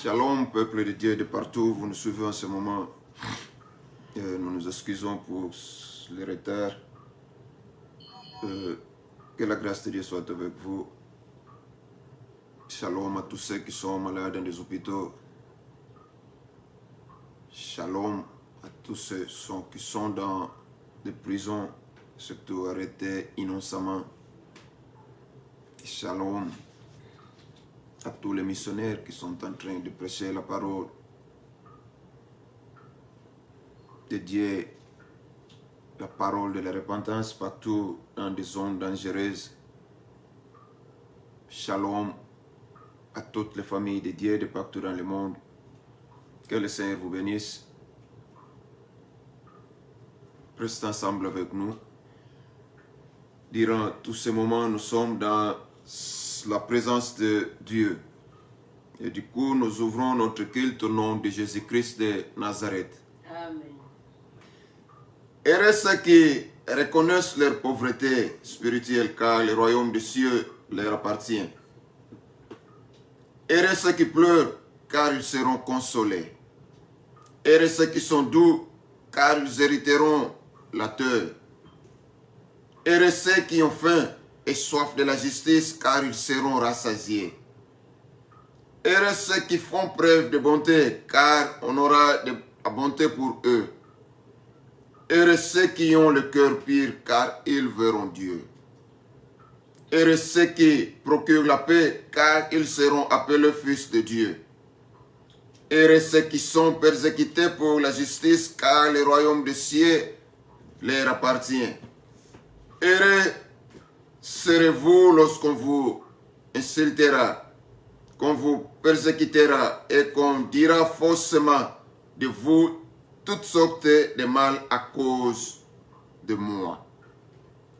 Shalom, peuple de Dieu de partout, vous nous suivez en ce moment. Nous nous excusons pour le retard. Que la grâce de Dieu soit avec vous. Shalom à tous ceux qui sont malades dans des hôpitaux. Shalom à tous ceux qui sont dans des prisons, surtout arrêtés innocemment. Shalom à tous les missionnaires qui sont en train de prêcher la parole de Dieu, la parole de la repentance partout dans des zones dangereuses. Shalom à toutes les familles de Dieu de partout dans le monde. Que le Seigneur vous bénisse. Restez ensemble avec nous. Durant tous ces moments, nous sommes dans la présence de Dieu. Et du coup, nous ouvrons notre culte au nom de Jésus-Christ de Nazareth. Amen. Heureux ceux qui reconnaissent leur pauvreté spirituelle, car le royaume des cieux leur appartient. Heureux ceux qui pleurent, car ils seront consolés. Heureux ceux qui sont doux, car ils hériteront la terre. Heureux ceux qui ont faim et soif de la justice, car ils seront rassasiés. Heureux ceux qui font preuve de bonté, car on aura de la bonté pour eux. Heureux ceux qui ont le cœur pur, car ils verront Dieu. Heureux ceux qui procurent la paix, car ils seront appelés fils de Dieu. Heureux ceux qui sont persécutés pour la justice, car le royaume des cieux leur appartient. Heureux serez-vous lorsqu'on vous insultera, qu'on vous persécutera et qu'on dira faussement de vous toutes sortes de mal à cause de moi.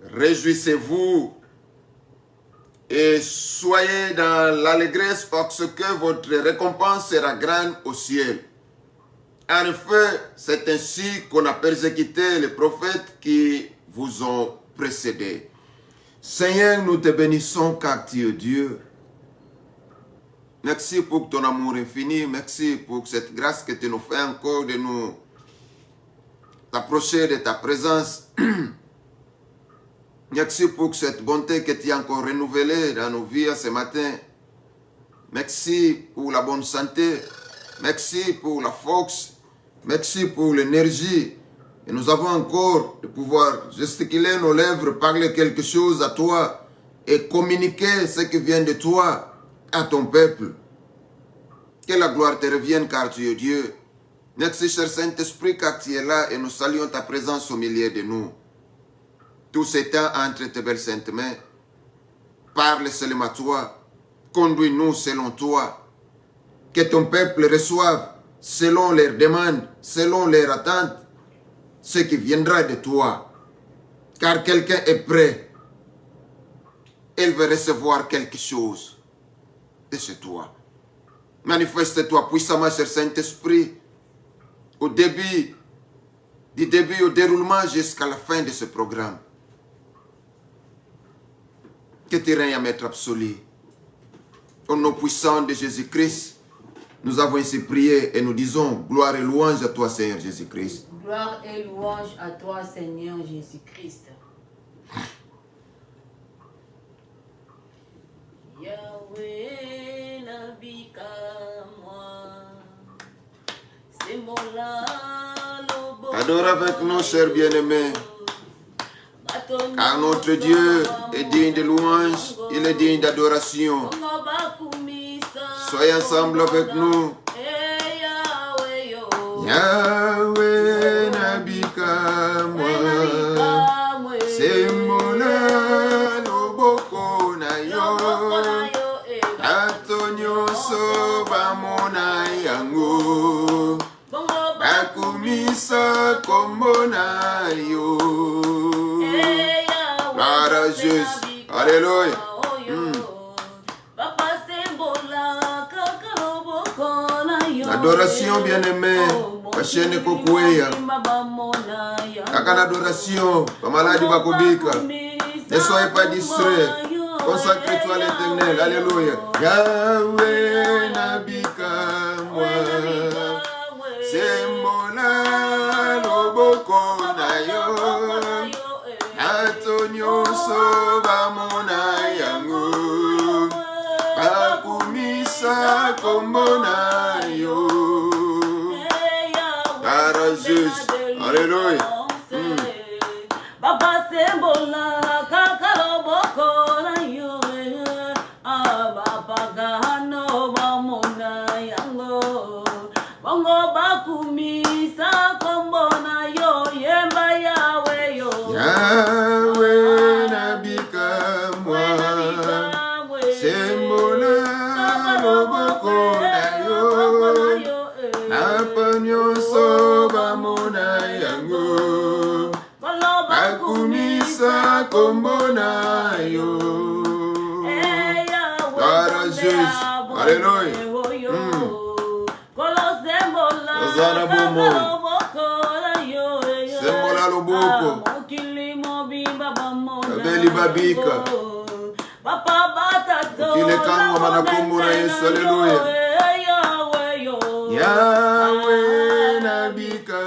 Réjouissez-vous et soyez dans l'allégresse parce que votre récompense sera grande au ciel. En effet, c'est ainsi qu'on a persécuté les prophètes qui vous ont précédés. Seigneur, nous te bénissons car tu es Dieu. Merci pour ton amour infini. Merci pour cette grâce que tu nous fais encore de nous approcher de ta présence. Merci pour cette bonté que tu as encore renouvelée dans nos vies ce matin. Merci pour la bonne santé. Merci pour la force. Merci pour l'énergie. Et nous avons encore de pouvoir gesticuler nos lèvres, parler quelque chose à toi et communiquer ce qui vient de toi à ton peuple. Que la gloire te revienne car tu es Dieu. Merci cher Saint-Esprit car tu es là et nous saluons ta présence au milieu de nous. Tout s'étend entre tes belles saintes mains. Parle seulement à toi. Conduis-nous selon toi. Que ton peuple reçoive selon leurs demandes, selon leurs attentes, ce qui viendra de toi. Car quelqu'un est prêt. Il veut recevoir quelque chose de chez toi. Manifeste-toi puissamment, cher Saint-Esprit, du début au déroulement jusqu'à la fin de ce programme. Que tu règnes à maître absolu. Au nom puissant de Jésus-Christ, nous avons ainsi prié et nous disons gloire et louange à toi, Seigneur Jésus-Christ. Gloire et louange à toi, Seigneur Jésus-Christ. Yahweh nabika moi, c'est mon lobo. Adore avec nous, chers bien-aimés. Car notre Dieu est digne de louange, il est digne d'adoration. Soyez ensemble avec nous. Yahweh nabika moi, c'est mon loboko na yo. Atonyo soba mona yango, bakumisa kombo na yo. Gloire à Jésus. Alléluia. Adoration bien-aimé. Pachene kokweya. Kaka l'adoration. Pamaladi bakobika. Ne soyez pas distraits. Consacre-toi à l'Éternel. Alléluia. Yahweh nabika moi. Sembola loboko na yo. Atonyo soba mona yango. Bakumisa kombona yo. Jesus. Alléluia. Baba sembola kakaloboko na yo. Baba gano bamona yango. Bongo bakumisa kombona yo. Yemba Yahweh yo. Yahweh nabika moi. Sembola loboko na yo. Napanyo soba mona yango. Bakumisa kombona yo. Gloire à Jésus. Alléluia. Ozana bomo. Sembola loboko. Abeli babika. Kile kangwa manakumbu na Yesu. Alléluia. Yahweh nabika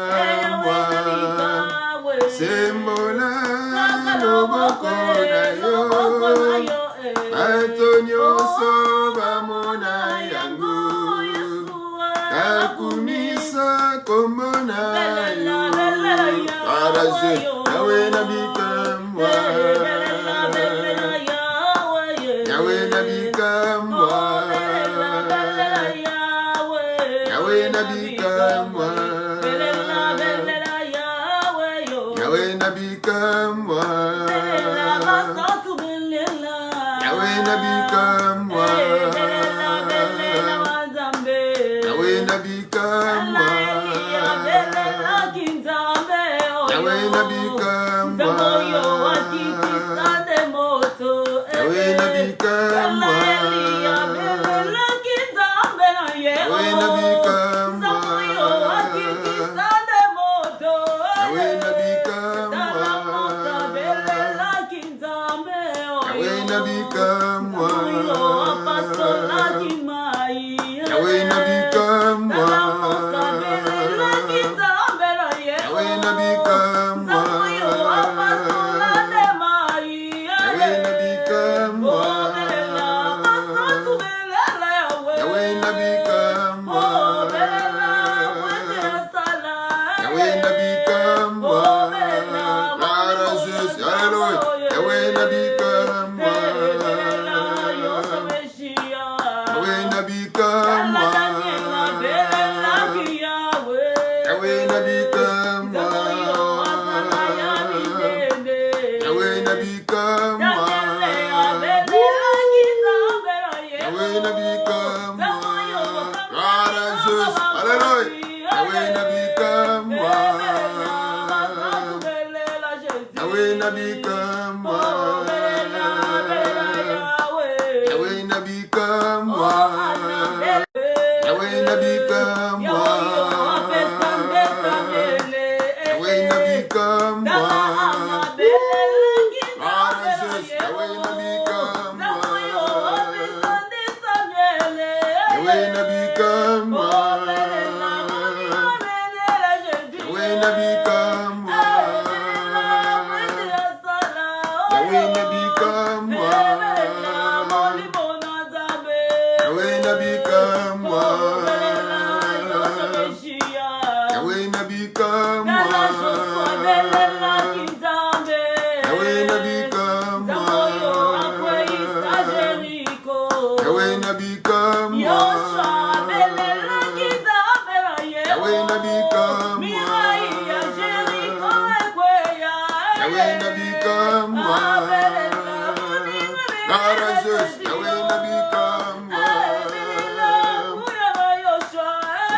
moi. Sembola loboko na yo. Antonio soba mona yango. Takumisa kombona yo. Araje Yahweh nabika moi. Yahweh nabika moi. Yahweh nabika moi. Yahweh nabika moi. Yahweh nabika moi. Yahweh nabika moi.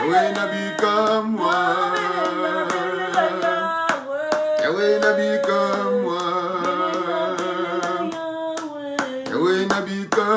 Yahweh nabika moi. Yahweh nabika moi. Yahweh nabika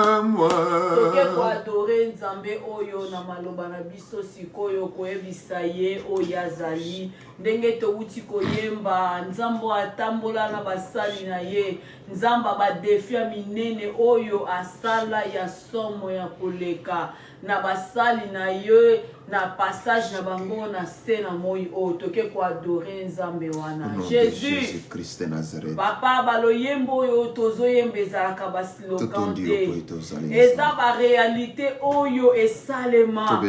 nzambe oyo na maloba na biso sikoyo koyebisa ye oyo azali ndenge touti koyemba nzambe atambola na basali na ye nzambe badefi ya minene oyo asala ya somo ya koleka na basali na ye na passage na bango na se na moi oyo toke koadore nzambe wana Jésus Christ de Nazareth. Papa baloyembo oyo tozoyemba ezalaka basilokante eza barealité oyo esalema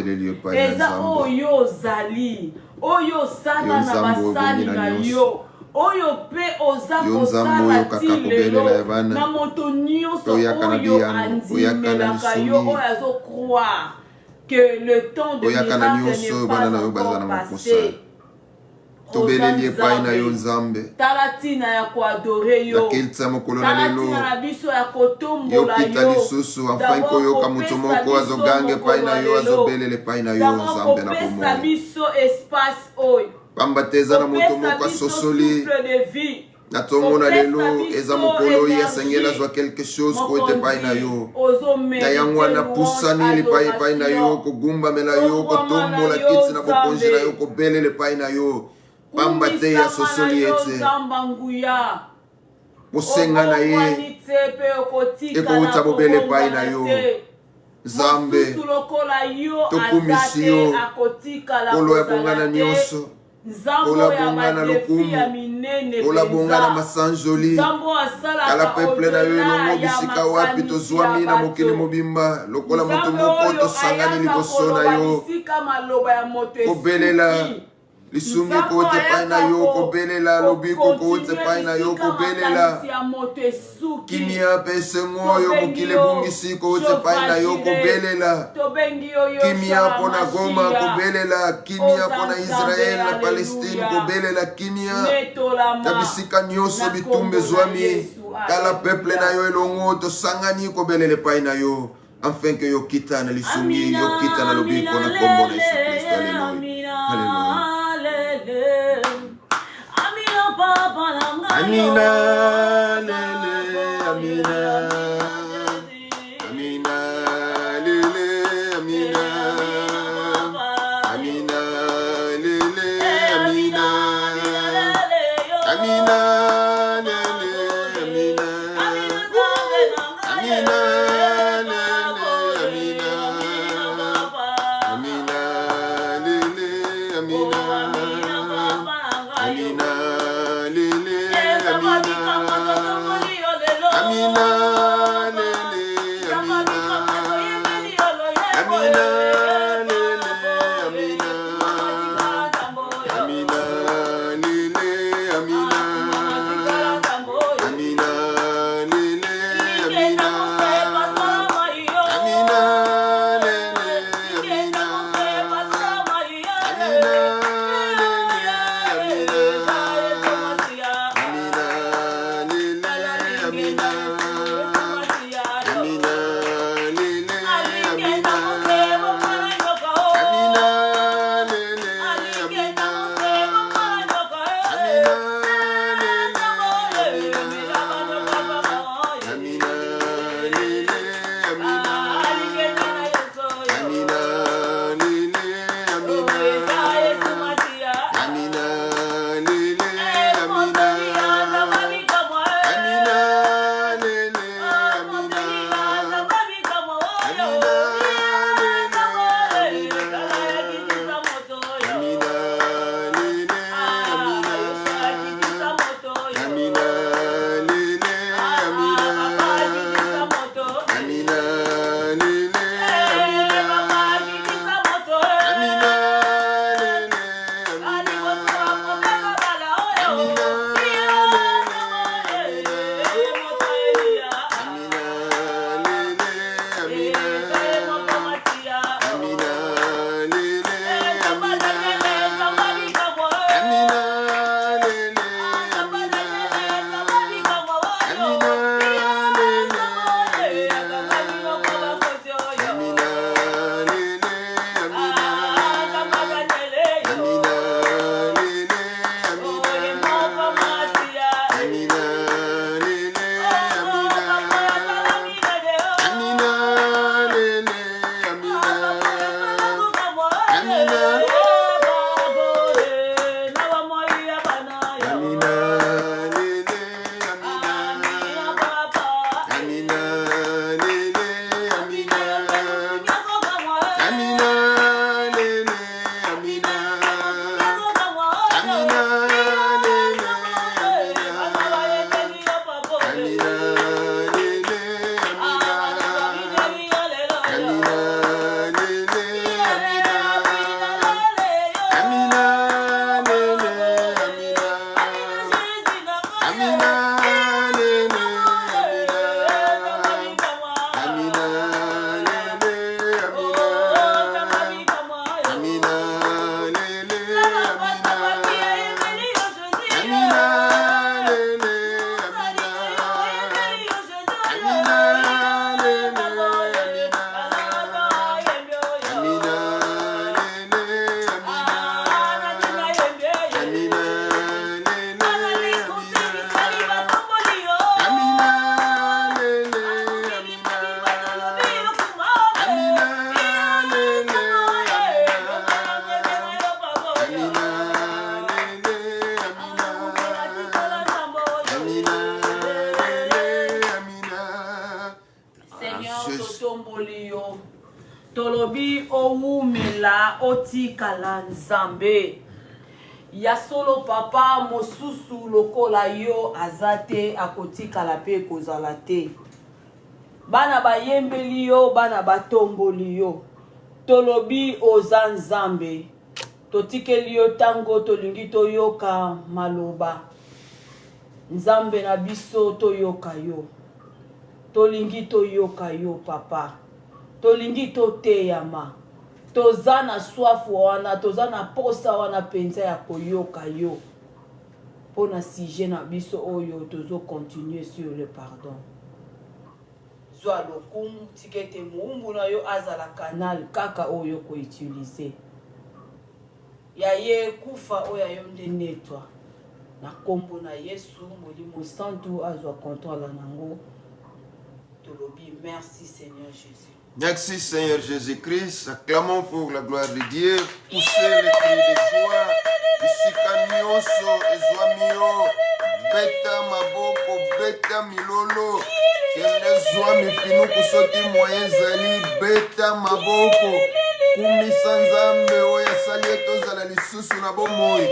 eza oyo ozali oyo osala na basali na yo oyo pe oza kosala ti lelo na moto nyonso oyo andimelaka yo oyo azokroire que le temps de miracle n'est pas encore passé. Tobeleli epai na yo nzambe talatina ya koadore yo talatina na biso ya kotombola yo yokita lisusu afin koyoka moto moko azogange epai na yo azobelele epai na yo nzambe na bomoi biso espace oyo pamba te eza na moto moko asosoli na ntongo na lelo eza mokolo oyo asengeli azwa quelque chose po ete epai na yo na yango wana pusani epai na yo kogumbamela yo kotombola kiti na bokonzi na yo kobelela epai na yo pamba te ya sosoli ete kosenga na ye ekouta bobele epai na yo nzambe tokumisi yo kolo ya bongana nyonso kola bongana lokumu kola bongana masanjoli kala peple na yo elongo bisika wapi tozwami na mokili mobimba lokola moto moko tosangani liboso na yo kobelela lisungi kote epai na yo kobelela lobiko kote epai na yo kobelela kimia mpe esengo oyo mokili ebungisi kote epai na yo kobelela kimia mpo na Goma kobelela kimia mpo na Israel na Palestine kobelela kimia na bisika nyonso bitumba ezwami kala peple na yo elongo tosangani kobelela epai na yo afin que yo kita na lisungi yo kita na lobiko na kombo na Yesu Kristo. Haleluya. Haleluya. Amina, lele, amina, amina, lele, amina, amina, lele, amina, amina, lele, amina, amina, lele, amina, lele, amina, amina, lele, amina, amina. na otikala nzambe. Ya solo papa mosusu lokola yo azate akotikala pe kozala te. Bana bayembeli yo, bana batomboli yo. Tolobi oza nzambe. Totikeli yo tango tolingi toyoka maloba. Nzambe na biso toyoka yo. Tolingi toyoka yo papa. Tolingi toteyama. Toza na swafu wana, toza na posa wana penza ya koyoka yo. Pona sujet na biso oyo tozo continuer sur le pardon. Zwa lokumu tikete muumbu na yo azala canal kaka oyo ko utiliser. Ya ye kufa oya yo nde netwa. Na kombo na Yesu molimo santu azwa contrôle nango. Tolobi merci Seigneur Jésus. Merci Seigneur Jésus-Christ. Acclamons pour la gloire de Dieu. Poussez les cris de joie. Isikanioso ezwamio. Beta maboko, beta milolo. Kende zwami finu kusoki moyen zali. Beta maboko. Kumisa nzambe oya sali etozala lisusu na bomoi.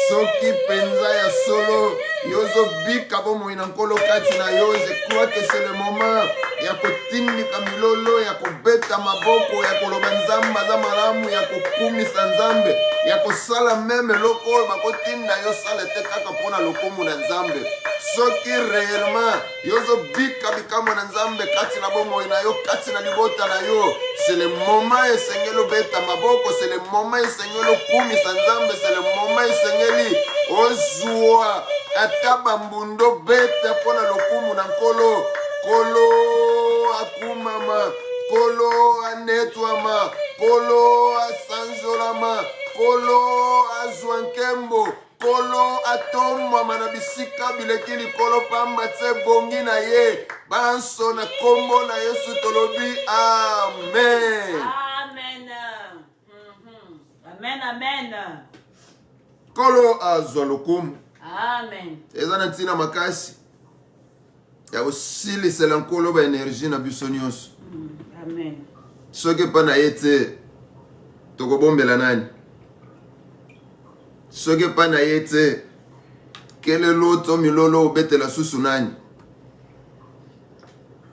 Soki penza ya solo. Yozo bika bomoi na nkolo kati na yo. Je crois que c'est le moment. Ya kotindika milolo, ya kobeta maboko, ya koloba nzamba za malamu, ya kokumisa nzambe, ya kosala meme loko oyo bakotinda yo sala te kaka mpona lokumu na nzambe. Soki réellement yozo bika bikamwa na nzambe kati na bomoi na yo, kati na libota na yo, c'est le moment esengeli obeta maboko, c'est le moment esengeli okumisa nzambe, c'est le moment esengeli ozwa ata bambundo beta mpona lokumu na nkolo. Kolo akumama, kolo anetwama, kolo asanjolama, kolo azwankembo, kolo atomwama na bisika bilekili kolo pamba tse bongi na ye. Banso na kombo na Yesu tolobi amen. Amen. Amen, amen. Kolo azwa lokumu. Amen. Eza na ntina makasi. Ya osili selankolo ba energie na biso nyonso. Amen. Soki pa na ye te tokobombela nani? Soki pa na ye te kele loto milolo obetela susu nani?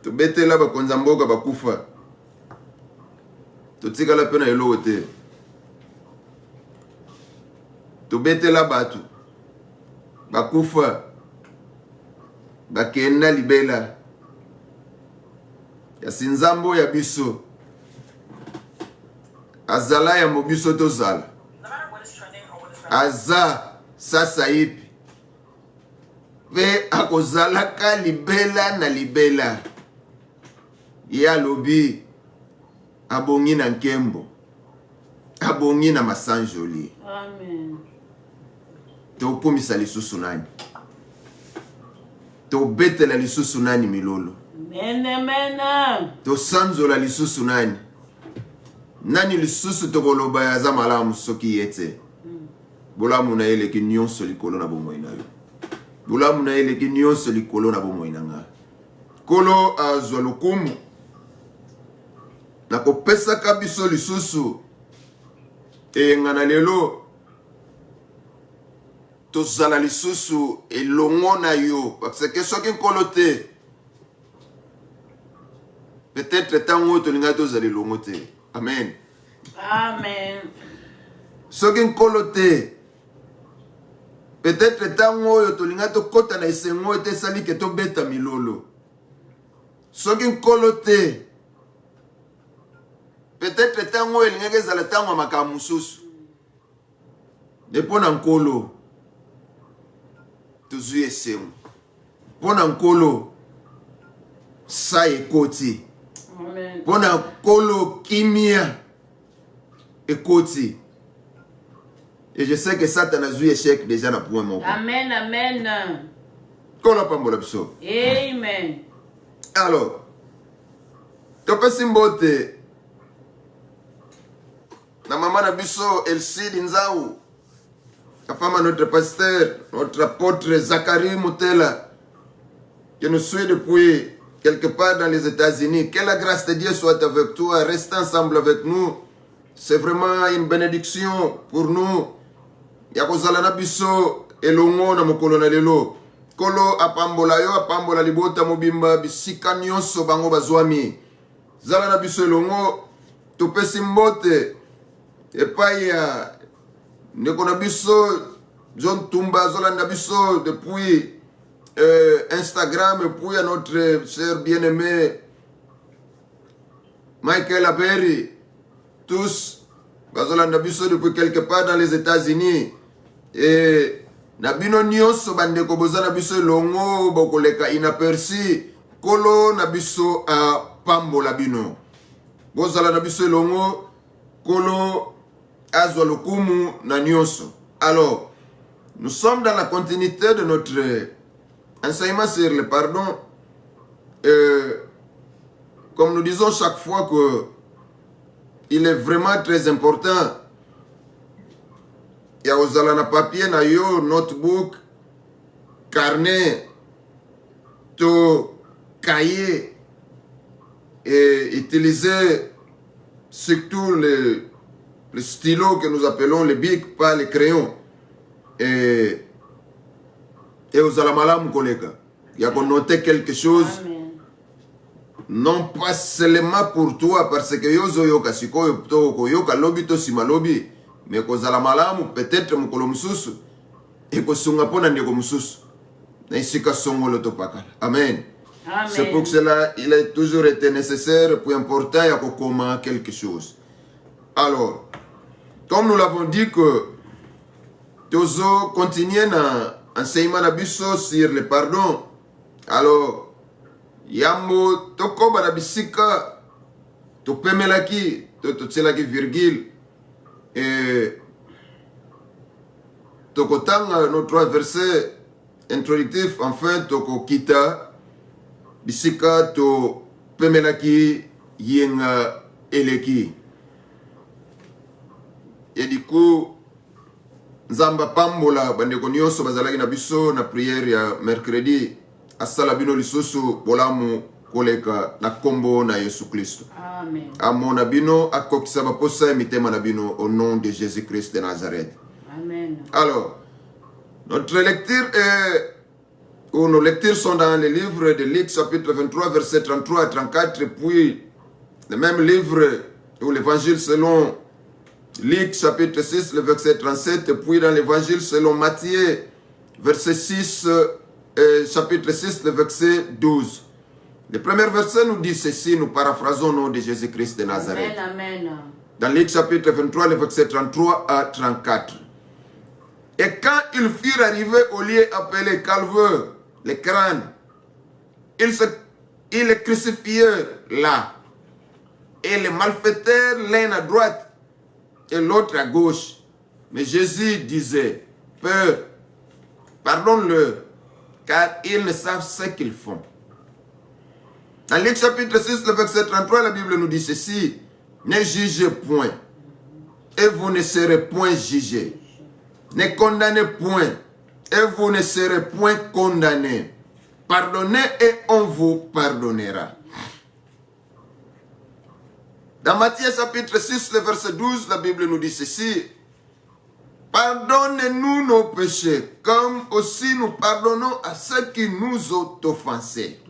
Tobetela bakonza mboka bakufa. Totikala pe na eloko te. Tobetela batu bakufa. Bakenda libela ya sinzambo ya biso azala ya mobiso tozala aza sasa ipi pe akozalaka libela na libela ya lobi abongi na nkembo abongi na masanjoli. Amen. Tokumisa lisusu nani? To betela lisusu nani milolo? Amen, amen. To sanzola lisusu nani? Nani lisusu to koloba ya za malamu soki yete? Bolamu na ele ki nyonso likolo na bomoi na yo. Bolamu na ele ki nyonso likolo na bomoi na nga. Kolo azwa lokumu. Na kopesa kabiso lisusu. E ngana lelo. Tozala lisusu elongo na yo. Parce que soki nkolo te. Peut-être tango tolinga tozala elongo te. Amen. Amen. Soki nkolo te. Peut-être tango yo tolinga tokota na esengo te sali ke to beta milolo. Soki nkolo te. Peut-être tango elinga kezala tango makamu susu. Depona nkolo. Tozui esengo. Pona nkolo sa ekoti. Amen. Pona nkolo kimia ekoti. Et je sais que Satan a joué échec déjà dans le point mon. Amen, amen. Kola pambola biso. Amen. Alors, tope simbote na maman na biso Elsie Nzau. La femme à notre pasteur, notre apôtre Zacharie Moutela, qui nous suit depuis quelque part dans les États-Unis. Que la grâce de Dieu soit avec toi. Reste ensemble avec nous. c'est vraiment une bénédiction pour nous. Yakozala na biso elongo na mokolo na lelo. Kolo apambola yo, apambola libota mobimba bisika nyonso bango bazwami. Zala na biso elongo, topesi mbote. Epai ya ndeko na biso, John Tumba, zolanda biso depuis Instagram, et puis à notre cher bien-aimé Michael Aperi, tous, bazolanda biso depuis quelque part dans les États-Unis. Et Nabino nyonso bandeko bozana biso longo bokoleka inaperçu kolo nabiso a pambola bino. Bozala nabiso longo kolo azwa lokumu na nyonso. Alors, nous sommes dans la continuité de notre enseignement sur le pardon. Comme nous disons chaque fois que il est vraiment très important. Il y a ozala na papier na yo, notebook, carnet, to cahier, et utiliser surtout le stylo que nous appelons le bic, pas les crayons. Et ozala malamu koleka. Il y a qu'on noter quelque chose. Amen. Non pas seulement pour toi, parce que yozo yoka siko to yoka lobby to sima lobby. Mais kozala malamu peut-être mukolo mususu et kosunga pona ndeko mususu na isika songolo topaka. Amen. Amen. C'est pour cela il a toujours été nécessaire pour important ya kokoma quelque chose. Alors, comme nous l'avons dit que tozo continuer na enseignement na biso sur le pardon. Alors, yambo tokoba na bisika topemelaki totselaki virgule. Et tokotanga nos 3 versets introductifs, enfin toko kita bisika to pemelaki yenga eleki. Et du coup nzamba pambola bandeko nyonso bazalaki na biso na prière ya mercredi asala bino lisusu bolamu koleka na kombo na Yesu Kristo. Amen. Amona bino akokisa baposa ya mitema na bino au nom de Jésus-Christ de Nazareth. Amen. Alors, notre lecture est, ou nos lectures sont dans le livre de Luc chapitre 23 verset 33 à 34, puis le même livre ou l'évangile selon Luc chapitre 6 le verset 37, puis dans l'évangile selon Matthieu verset 6 chapitre 6 le verset 12. Le premier verset nous dit ceci, nous paraphrasons au nom de Jésus-Christ de Nazareth. Amen, amen. Dans Luc chapitre 23, le verset 33 à 34. Et quand ils furent arrivés au lieu appelé Calvaire, le crâne, ils le crucifièrent là. Et les malfaiteurs, l'un à droite et l'autre à gauche. Mais Jésus disait, Père, pardonne-leur, car ils ne savent ce qu'ils font. Dans Luc chapitre 6, le verset 33, la Bible nous dit ceci, ne jugez point, et vous ne serez point jugés. Ne condamnez point, et vous ne serez point condamnés. Pardonnez, et on vous pardonnera. Dans Matthieu chapitre 6, le verset 12, la Bible nous dit ceci, pardonnez-nous nos péchés, comme aussi nous pardonnons à ceux qui nous ont offensés.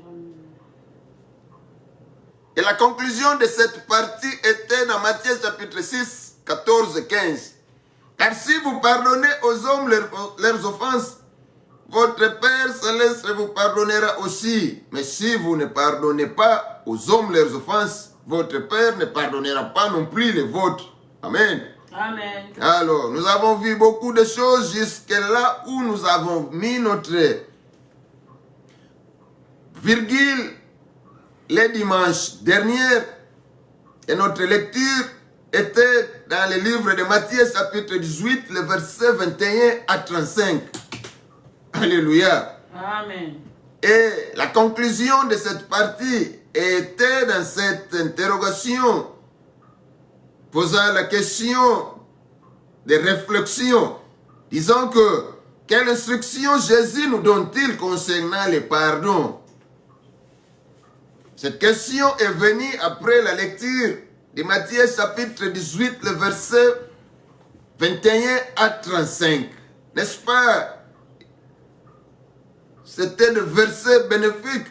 Et la conclusion de cette partie était dans Matthieu chapitre 6, 14 et 15. Car si vous pardonnez aux hommes leurs offenses, votre Père céleste vous pardonnera aussi. Mais si vous ne pardonnez pas aux hommes leurs offenses, votre Père ne pardonnera pas non plus les vôtres. Amen. Amen. Alors, nous avons vu beaucoup de choses jusque là où nous avons mis notre virgule les dimanches derniers. Et notre lecture était dans le livre de Matthieu chapitre 18, le verset 21 à 35. Alléluia. Amen. Et la conclusion de cette partie était dans cette interrogation, posant la question de réflexion, disant que quelle instruction Jésus nous donne-t-il concernant le pardon? Cette question est venue après la lecture de Matthieu chapitre 18, le verset 21 à 35. N'est-ce pas? C'était le verset bénéfique,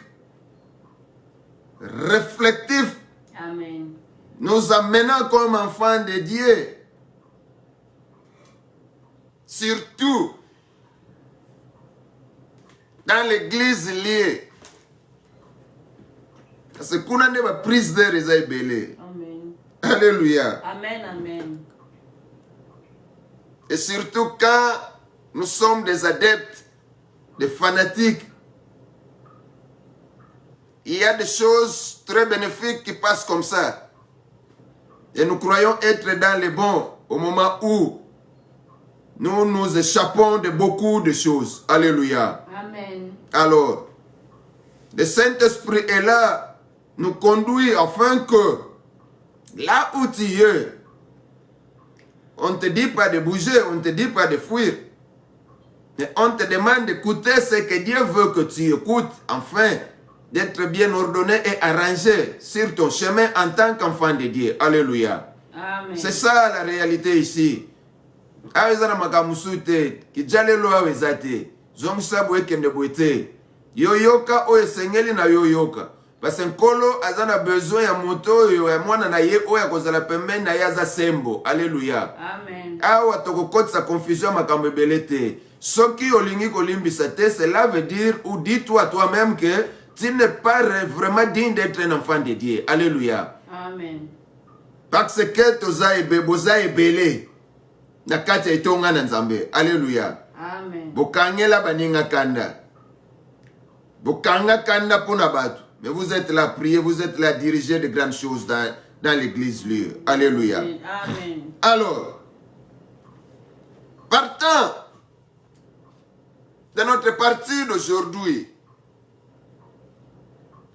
réflectif. Amen. Nous amenant comme enfants de Dieu. Surtout dans l'église liée. Parce que qu'on a une prise d'air et belé. Amen. Alléluia. Amen, amen. Et surtout quand nous sommes des adeptes, des fanatiques, il y a des choses très bénéfiques qui passent comme ça. Et nous croyons être dans le bon au moment où nous nous échappons de beaucoup de choses. Alléluia. Amen. Alors, le Saint-Esprit est là, nous conduit afin que là où tu es, on ne te dit pas de bouger, on ne te dit pas de fuir. Mais on te demande d'écouter ce que Dieu veut que tu écoutes, afin d'être bien ordonné et arrangé sur ton chemin en tant qu'enfant de Dieu. Alléluia. C'est ça la réalité ici. Awezana makamusute, kijalelo awezate, zomsabu ekende boite, yoyoka o esengeli na yoyoka. Parce que nkolo azana besoin ya moto yo ya mwana na ye oya kozala pembeni na yaza sembo. Alléluia. Amen. Awa tokokotisa confusion makambo belete. Soki olingi kolimbisa te, cela veut dire ou dis-toi à toi-même que tu n'es pas vraiment digne d'être un enfant de Dieu. Alléluia. Amen. Parce que toza boza ebele na kati ya itonga na Nzambe. Alléluia. Amen. Bokangela baninga kanda. Bokanga kanda pona batu. Mais vous êtes là à prier, vous êtes là à diriger de grandes choses dans l'église lieu. Alléluia. Amen. Alors, partant de notre partie d'aujourd'hui,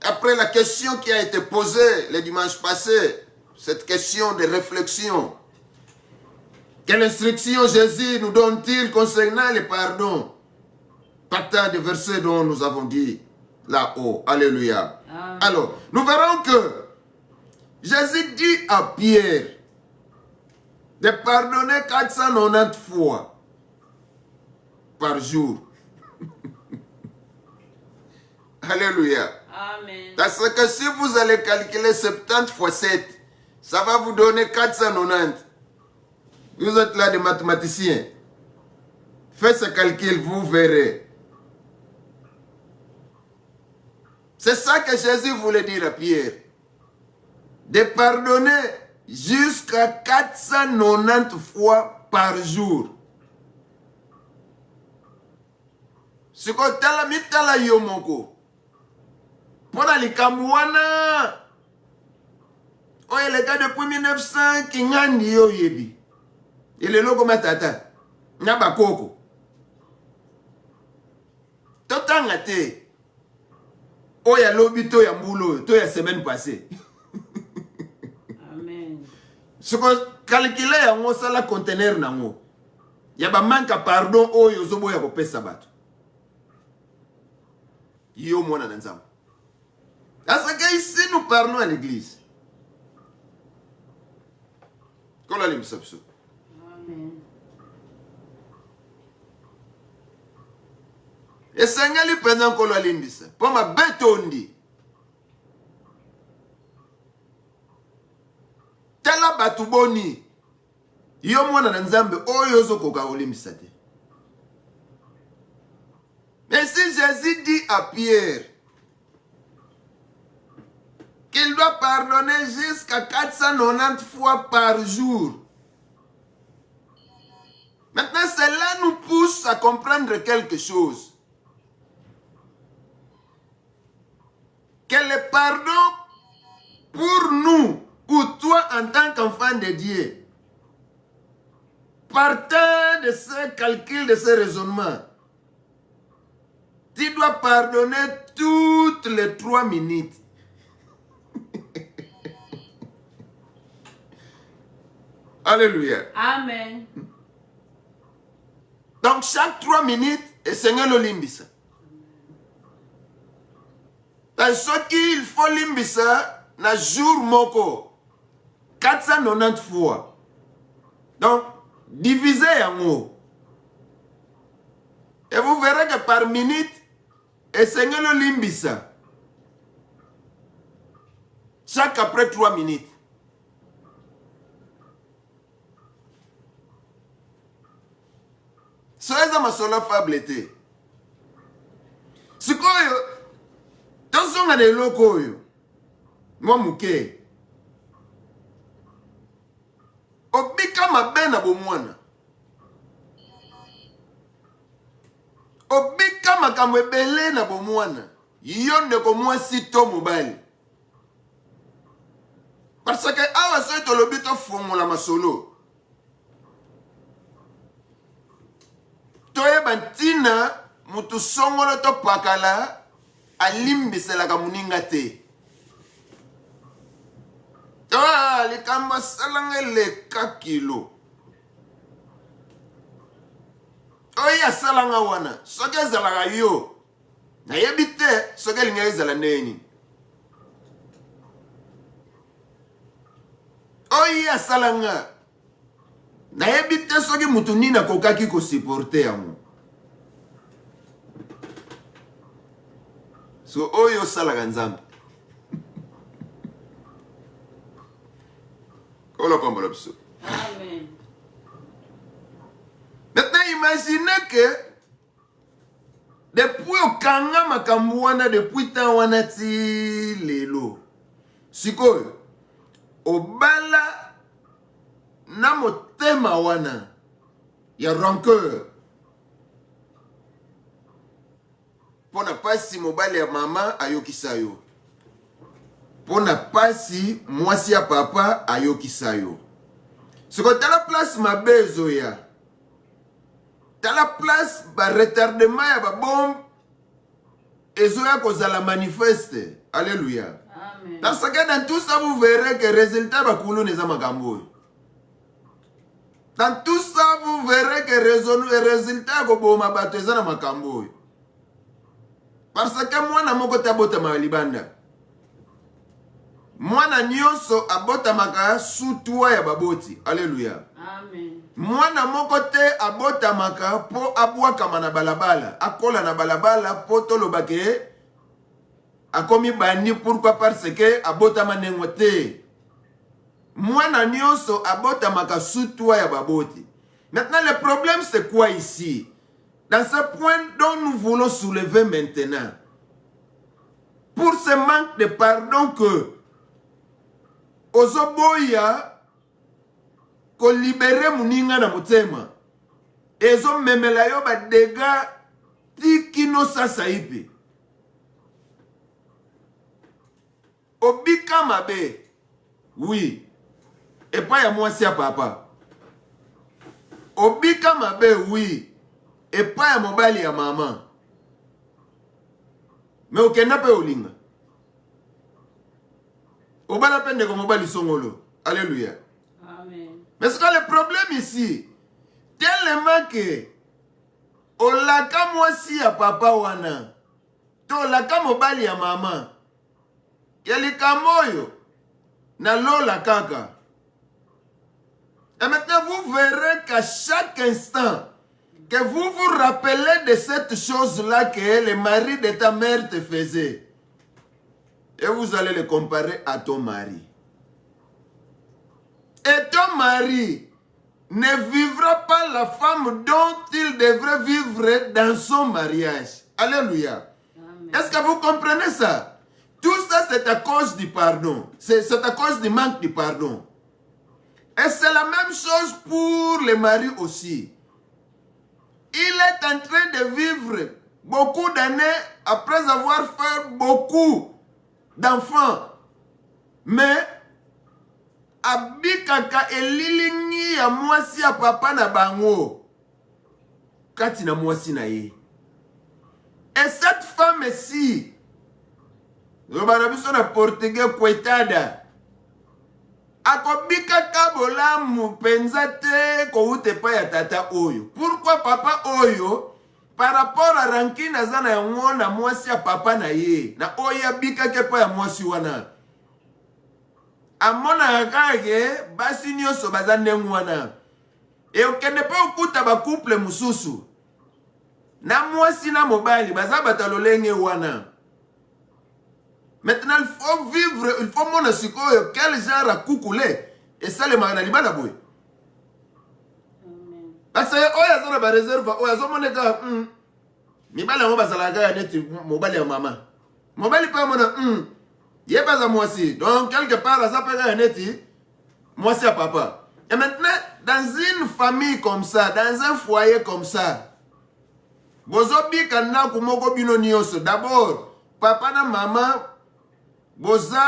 après la question qui a été posée le dimanche passé, cette question de réflexion, quelle instruction Jésus nous donne-t-il concernant le pardon? Partant des versets dont nous avons dit là-haut. Alléluia. Amen. Alors, nous verrons que Jésus dit à Pierre de pardonner 490 fois par jour. Alléluia. Amen. Parce que si vous allez calculer 70 fois 7, ça va vous donner 490. Vous êtes là des mathématiciens. Faites ce calcul, vous verrez. C'est ça que Jésus voulait dire à Pierre. De pardonner jusqu'à 490 fois par jour. Ce que tala mitala yomoko. Pona likamwana. Oye les gars depuis 1900 qui ngandi yo yebi. Il est logo matata. Nyaba koko. Totanga te. Oya lobi to ya mbulo to ya semaine passée. Amen. Ce que calculer yango sala conteneur nango. Ya ba manka pardon oyo zobo ya kopesa bato. Yo mwana na Nzambe. Parce que ici nous parlons à l'église. Kola limsapso. Amen. Esengeli pendant kolo alimbisa. Poma betondi. Tala batu boni. Yo mwana na Nzambe oyo zokoka olimbisa te. Mais si Jésus dit à Pierre qu'il doit pardonner jusqu'à 490 fois par jour, maintenant cela nous pousse à comprendre quelque chose. Que le pardon pour nous, ou toi en tant qu'enfant de Dieu, partant de ce calcul, de ce raisonnement, tu dois pardonner toutes les 3 minutes. Alléluia. Amen. Donc chaque 3 minutes, et Seigneur le limbisa. Parce qu'il faut limbisa na jour moko. 490 fois. Donc, divisez en haut. Et vous verrez que par minute, essayez le limbisa. Chaque après 3 minutes. Soyez à ma sola faiblité. Ce que attention à des locaux. Moi, mouké. Obika ma ben na bomwana. Obika ma kamwebele na bomwana. Yonde ko mwasi to mobile. Parce que awa so to lobito fongola masolo. Toye bantina mutu songolo to pakala alimbisela ka muninga te. Ah, les kamba salangele 4 kilos. Oya salanga wana, soke zalaga yo. Na yebite, soke linga zala neni. Oya salanga. Na yebite soke mutu nina kokaki ko supporter yango. So oyo salaga nzambe. Amen. Maintenant, imaginez que depuis au kanga makambuana, depuis tawana ti lelo. Sikoyo, obala na motema wana ya rancœur. Pona pasi mobali ya mama ayokisa yo. Pona pasi mwasi ya papa ayokisa yo. Siko tala place mabezo ya. Tala place ba retardement ya ba bombe. Ezo ya kozala manifeste. Alléluia. Amen. Parce que dans tout ça vous verrez que résultat ba koulou neza makambo. Dans tout ça vous verrez que résultat ko boma bato eza na makambo. Parce que moi na moko tabota ma libanda. Mwana nyonso abota maka sutua ya baboti. Alléluia. Amen. Mwana moko te abota maka po abwaka na balabala. Akola na balabala po tolobake akomi bani pourquoi parce que abota manengo te. Mwana nyonso abota maka sutua ya baboti. Maintenant le problème c'est quoi ici? Dans ce point dont nous voulons soulever maintenant. Pour ce manque de pardon que ozoboya ko libere muninga na motema ezo memela yo ba dega tikino sasa ipi obika mabe oui et pas ya mwasi ya papa obika mabe oui et pas ya mobali ya mama mais okenda pe olinga obala pende ko mobali songolo. Alléluia. Amen. Mais c'est le problème ici. Tellement que olaka mwasi ya papa wana. To olaka mobali ya mama. Yalika moyo na lola kaka. Et maintenant vous verrez qu'à chaque instant que vous vous rappelez de cette chose-là que le mari de ta mère te faisait. Et vous allez le comparer à ton mari. Et ton mari ne vivra pas la femme dont il devrait vivre dans son mariage. Alléluia. Est-ce que vous comprenez ça? Tout ça, c'est à cause du pardon. C'est à cause du manque de pardon. Et c'est la même chose pour les maris aussi. Il est en train de vivre beaucoup d'années après avoir fait beaucoup d'enfants. Mais abikaka elilingi ya mwasi ya papa na bango kati na mwasi na ye. Et cette femme-ci, le banabiso na portugais coitada, akobikaka bolamu penza te ko ute pa ya tata oyo. Pourquoi papa oyo? Par rapport à rancune azana ya ngona mwasi ya papa na ye. Na oya bikake pa ya mwasi wana. amona kake basi nyonso baza ndenge wana. Et okende pe okuta ba couple mususu. Na mwasi na mobali baza batalolenge wana. Maintenant il faut vivre, il faut mona sikoyo quel genre à kukule et ça le magana libala boy. Parce que oya zona ba réserve oya zo moneka mibala mo bazalaka ya neti mobali ya mama. Mobali pa mona ye baza mwasi. Donc quelque part ça peut ya neti mwasi ya papa. Et maintenant dans une famille comme ça, dans un foyer comme ça, bozobi kana kumoko bino nyonso. D'abord papa na maman boza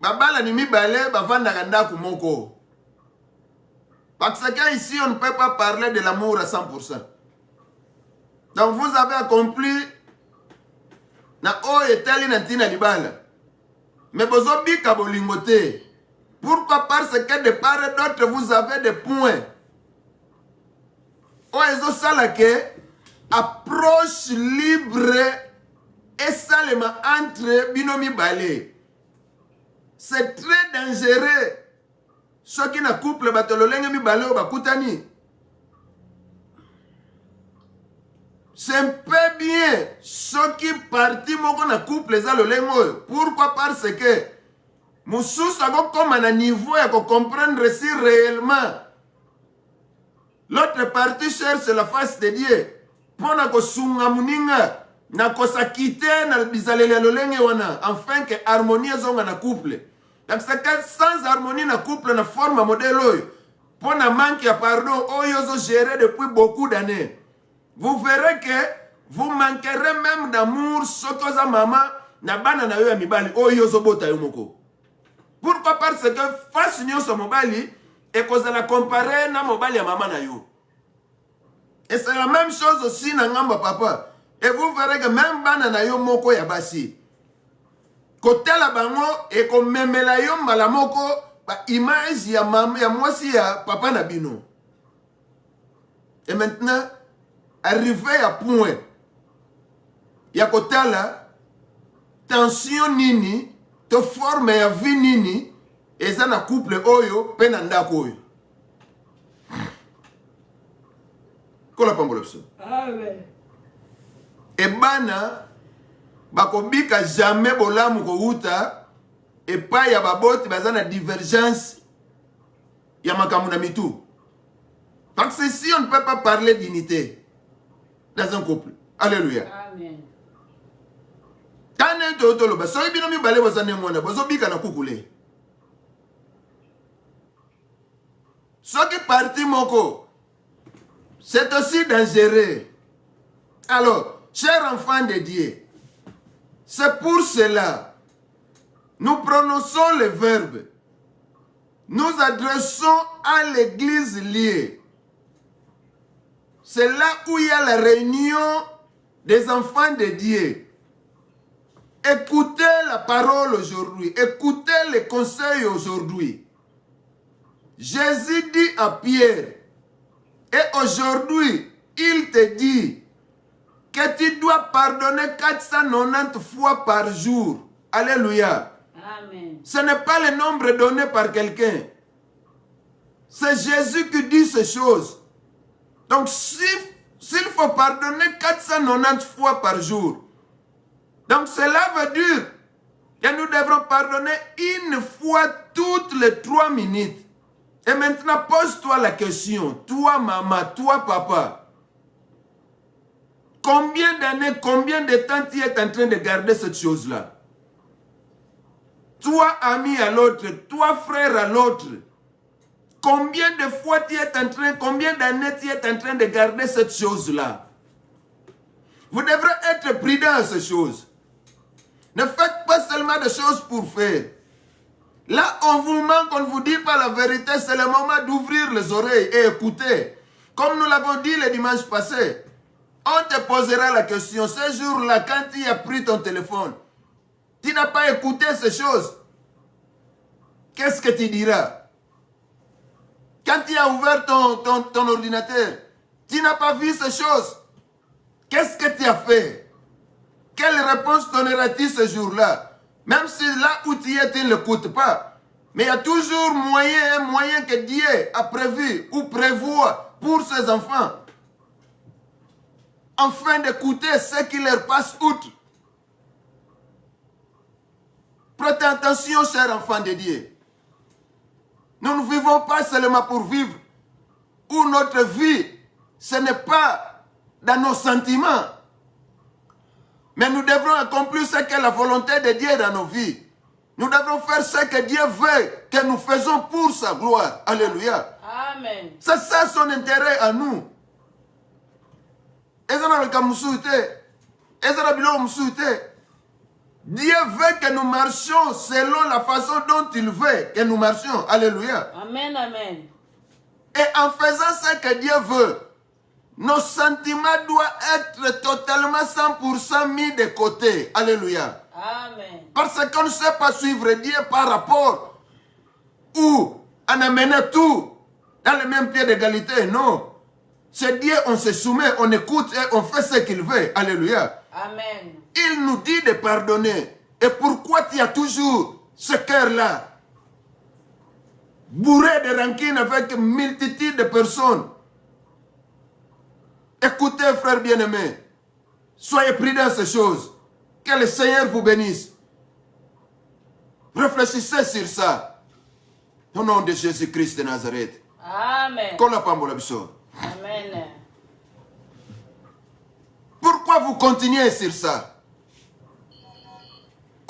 babala ni mibale bavanda kanda kumoko. Parce que ici on ne peut pas parler de l'amour à 100%. Donc vous avez accompli na o etali na tina libala. Mais bozobi kabolingote. Pourquoi? Parce que de part et d'autre vous avez des points. O ezo salake approche libre et seulement entre binomi balé. C'est très dangereux. Ceux qui na couple batololenge mi balé o bakutani. C'est un peu bien ceux qui partent moko na couple za lolengo. Pourquoi? Parce que mususu ako comme à niveau ya ko comprendre si réellement l'autre partie cherche la face de Dieu. Pona ko sunga muninga na kosakite na bizalele lolenge wana afin que harmonie zonga na couple. Donc c'est que sans harmonie na couple na forme modèle oyo pona manque ya pardon oyo zo gérer depuis beaucoup d'années. Vous verrez que vous manquerez même d'amour soto za mama na bana na yo ya mibali oyo zo bota yo moko. Pourquoi? Parce que face nyonso mobali et kozala comparer na mobali ya mama na yo. Et c'est la même chose aussi na ngamba papa. Et vous verrez que même bana na yo moko ya basi. Côté la bango et comme memela yo mbala moko ba image ya mama ya mwasi ya papa na bino. Et maintenant arrivé à point. Ya côté la tension nini te forme ya vie nini et ça na couple oyo pe na ndako oyo. Kola pambola biso. Amen. Et bana bakobika jamais bolamu ko uta et pas ya baboti bazana divergence ya makamuna mitu. Parce que si on ne peut pas parler d'unité dans un couple. Alléluia. Amen. Tane to lo ba so bino mi bale bozane ngona bozo bika na kukule. So qui parti moko c'est aussi dangereux. Alors, chers enfants de Dieu, c'est pour cela nous prononçons le verbe. Nous adressons à l'église liée. C'est là où il y a la réunion des enfants de Dieu. Écoutez la parole aujourd'hui. Écoutez les conseils aujourd'hui. Jésus dit à Pierre, et aujourd'hui, il te dit que tu dois pardonner 490 fois par jour. Alléluia. Amen. Ce n'est pas le nombre donné par quelqu'un. C'est Jésus qui dit ces choses. Donc, s'il faut pardonner 490 fois par jour, donc cela veut dire que nous devrons pardonner une fois toutes les 3 minutes. Et maintenant, pose-toi la question, toi maman, toi papa, combien d'années, combien de temps tu es en train de garder cette chose-là? Toi ami à l'autre, toi frère à l'autre, combien de fois tu es en train, combien d'années tu es en train de garder cette chose-là? Vous devrez être prudent à ces choses. Ne faites pas seulement des choses pour faire. Là, on vous manque, on ne vous dit pas la vérité, c'est le moment d'ouvrir les oreilles et écouter. Comme nous l'avons dit le dimanche passé, on te posera la question, ce jour-là, quand tu as pris ton téléphone, tu n'as pas écouté ces choses. Qu'est-ce que tu diras? Quand tu as ouvert ton ordinateur, tu n'as pas vu ces choses. Qu'est-ce que tu as fait? Quelle réponse donneras-tu ce jour-là? Même si là où tu es, tu ne l'écoutes pas. Mais il y a toujours un moyen que Dieu a prévu ou prévoit pour ses enfants. Afin d'écouter ce qui leur passe outre. Prêtez attention, chers enfants de Dieu. Nous ne vivons pas seulement pour vivre. Ou notre vie, ce n'est pas dans nos sentiments. Mais nous devrons accomplir ce qu'est la volonté de Dieu dans nos vies. Nous devrons faire ce que Dieu veut que nous faisons pour sa gloire. Alléluia. Amen. C'est ça son intérêt à nous. Dieu veut que nous marchions selon la façon dont il veut que nous marchions. Alléluia. Amen, amen. Et en faisant ce que Dieu veut, nos sentiments doivent être totalement 100% mis de côté. Alléluia. Amen. Parce qu'on ne sait pas suivre Dieu par rapport ou en amenant tout dans le même pied d'égalité. Non. C'est Dieu, on se soumet, on écoute et on fait ce qu'il veut. Alléluia. Amen. Il nous dit de pardonner. Et pourquoi tu as toujours ce cœur-là bourré de rancune avec une multitude de personnes? Écoutez, frères bien-aimés, soyez prudents à ces choses. Que le Seigneur vous bénisse. Réfléchissez sur ça. Au nom de Jésus-Christ de Nazareth. Amen. Amen. Pourquoi vous continuez sur ça?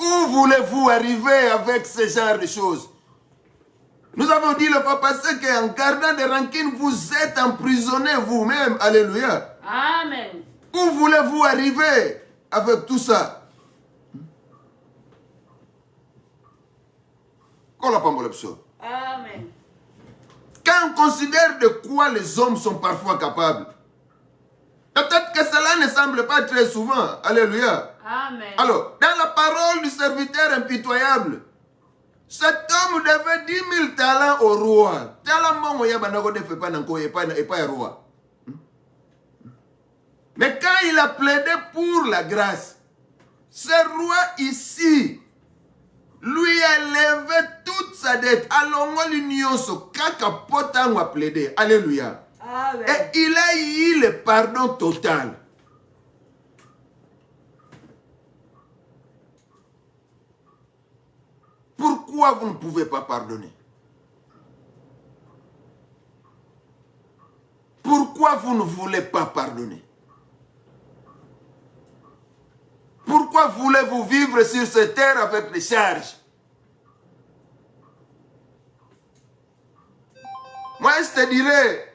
Où voulez-vous arriver avec ce genre de choses? Nous avons dit le fois passé qu'en gardant des rancines, vous êtes emprisonnés vous-même. Alléluia. Amen. Où voulez-vous arriver avec tout ça? Amen. Quand on considère de quoi les hommes sont parfois capables, peut-être que cela ne semble pas très souvent. Alléluia. Amen. Alors, dans la parole du serviteur impitoyable, cet homme devait 10 000 talents au roi. Mais quand il a plaidé pour la grâce, ce roi ici lui a levé toute sa dette. Alors, l'union se cacapotant a plaidé. Alléluia. Amen. Et il a eu le pardon total. Pourquoi vous ne pouvez pas pardonner? Pourquoi vous ne voulez pas pardonner? Pourquoi voulez-vous vivre sur cette terre avec des charges? Moi, je te dirais,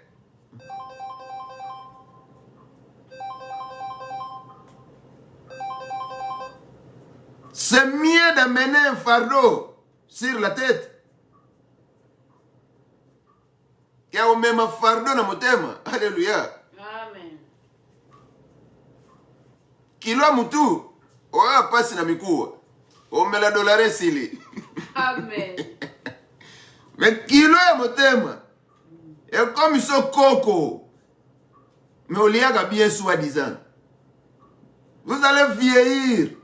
c'est mieux d'amener un fardeau sur la tête qu'il y a au même fardeau dans mon thème. Alléluia. Amen. Kilo mutu, oya pasi na mikuwa. Omela dolare sili. Amen. Mais kilo ya motema. Et comme ils sont coco. Mais au liaga bien soi-disant. Vous allez vieillir.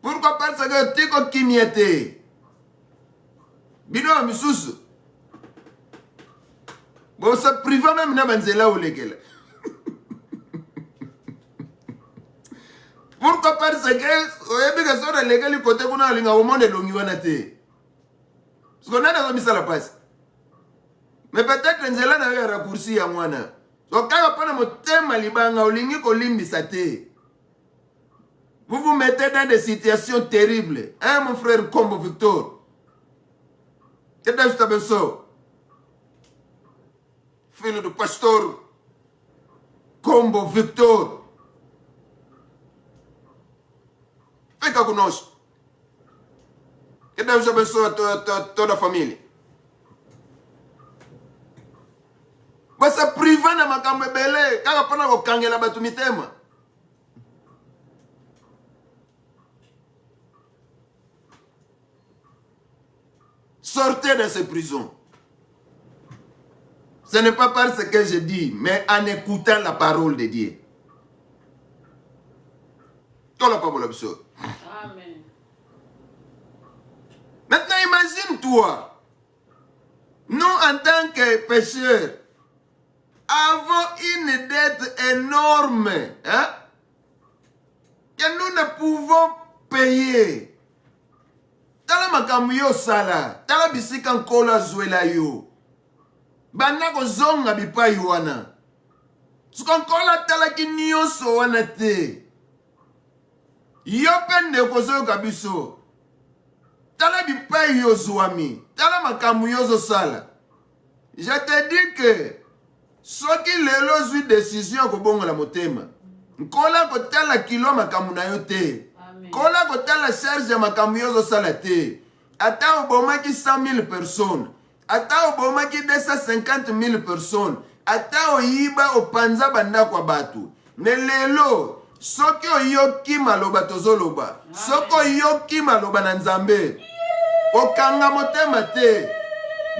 Pourquoi? Parce que tu es kimiete. Bino misusu. Bon, ça priva même na banzela ou legela. Pourquoi? Parce que côté qu'on a linga au monde longiwanate. Parce qu'on a dans misa la passe. Mais peut-être que nzela na un raccourci à moi na. Donc quand on a mon thème libanga au lingi ko limbisa te. Vous vous mettez dans des situations terribles. Hein, mon frère Combo Victor? Qu'est-ce que tu as ça? Fils du pasteur Combo Victor. Fais qu'à connaître. Qu'est-ce que tu as ça à ta famille? Parce que privé na makambe belé. Quand on a kangela batumitema. Sortez de ces prisons. Ce n'est pas parce que je dis, mais en écoutant la parole de Dieu. Amen. Maintenant, imagine-toi, nous en tant que pécheurs, avons une dette énorme hein, que nous ne pouvons payer. Tala makambo yo sala, tala bisika nkola zwela yo. Bana ko zonga bipai wana. Suka nkola tala ki nyonso wana te. Yo pende ko zo kabiso. Tala bipai yo zwami, tala makambo yo zo sala. Je te dis que soki lelo zwi décision ko bongo la motema. Nkola ko tala kilo makambo na yo te. Kola kotala charge ya makambo yo zo sala te. Ata obomaki 100,000 personnes. Ata obomaki 250,000 personnes. Ata oyiba opanza banda kwa batu. Ne lelo soki oyoki maloba tozoloba. Soki oyoki maloba na Nzambe. Okanga motema te.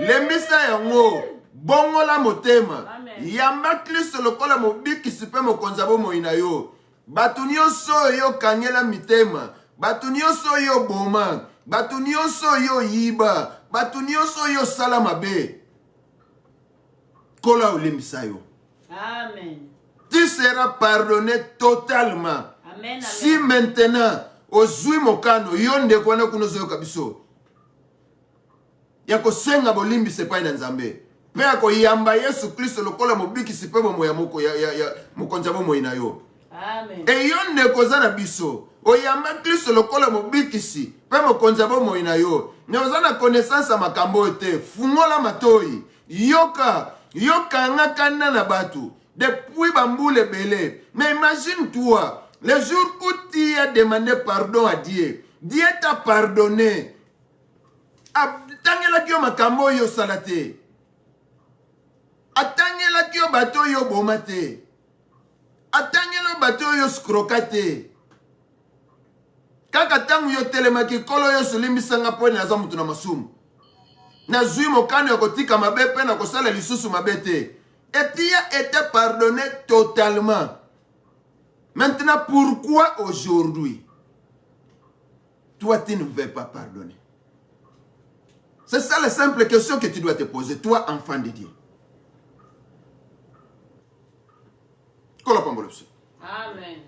Lembisa yango bongola motema. Yamba Kristo lokola mobiki sipe mokonza bomoi na yo. Batu nyonso yo kangela mitema, batu nyonso yo boma, batu nyonso yo yiba, batu nyonso yo sala mabe. Kola olimbisa yo. Amen. Tu seras pardonné totalement. Amen. Si maintenant ozui mokano yo ndeko wana kunozo yo kabiso. Yako senga bolimbise pa na Nzambe. Pe ako yamba Yesu Kristo lokola mobiki sipe bomo ya moko ya mokonza bomo ina yo. Amen. Et yon ne kozana biso. Oyamba Kristo lokola mobikisi. Pe mokonza bomo ina yo. Ne ozana connaissance makambo te. Fungola matoi. Yoka nga kanda na batu. Depuis bamboule belé. Mais imagine-toi. Le jour où tu as demandé pardon à Dieu. Dieu t'a pardonné. Atangela kyo makambo yo salate. Atangela kyo bato yo bomate. Atangelo bato yo skrokate. Kaka tangu yo telemaki kolo yo sulimbisanga pone na zamutu na masumu. Na zui mokano yo kotika mabepe na kosala lisusu mabete. Et tu as été pardonné totalement. Maintenant, pourquoi aujourd'hui toi tu ne veux pas pardonner? C'est ça la simple question que tu dois te poser, toi enfant de Dieu. Amen.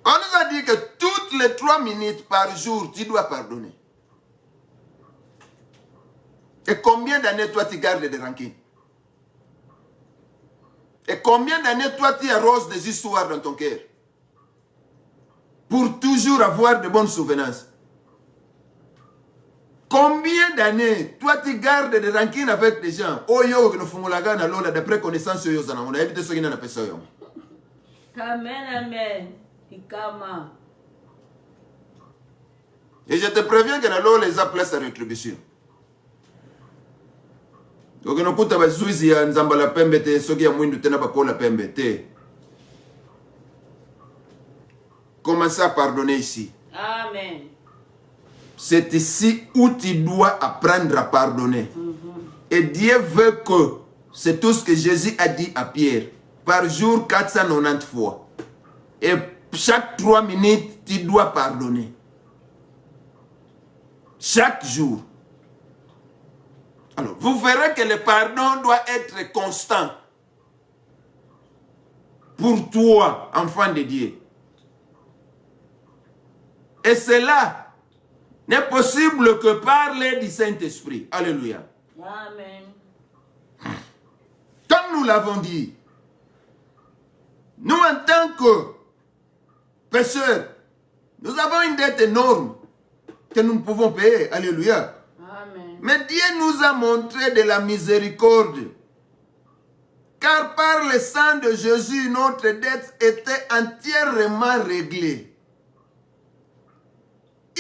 On nous a dit que toutes les 3 minutes par jour, tu dois pardonner. Et combien d'années toi tu gardes des rancunes? Et combien d'années toi tu arroses des histoires dans ton cœur? Pour toujours avoir de bonnes souvenirs. Combien d'années toi tu gardes des rancunes avec des gens? Oh yo, nous faisons la gagne alors d'après connaissance yo zana. On a évité ce qui n'a pas ça yo. Amen, amen. Ikama. Et je te préviens que alors les appels sa rétribution. Donc nous kuta bazuizi ya nzamba la pembe te soki ya mwindu tena bakola pembe te. Commencez à pardonner ici. Amen. C'est ici où tu dois apprendre à pardonner. Et Dieu veut que, c'est tout ce que Jésus a dit à Pierre, par jour 490 fois. Et chaque 3 minutes, tu dois pardonner. Chaque jour. Alors, vous verrez que le pardon doit être constant. Pour toi, enfant de Dieu. Et cela n'est possible que par l'aide du Saint-Esprit. Alléluia. Amen. Comme nous l'avons dit, nous en tant que pécheurs, nous avons une dette énorme que nous ne pouvons payer. Alléluia. Amen. Mais Dieu nous a montré de la miséricorde. Car par le sang de Jésus, notre dette était entièrement réglée.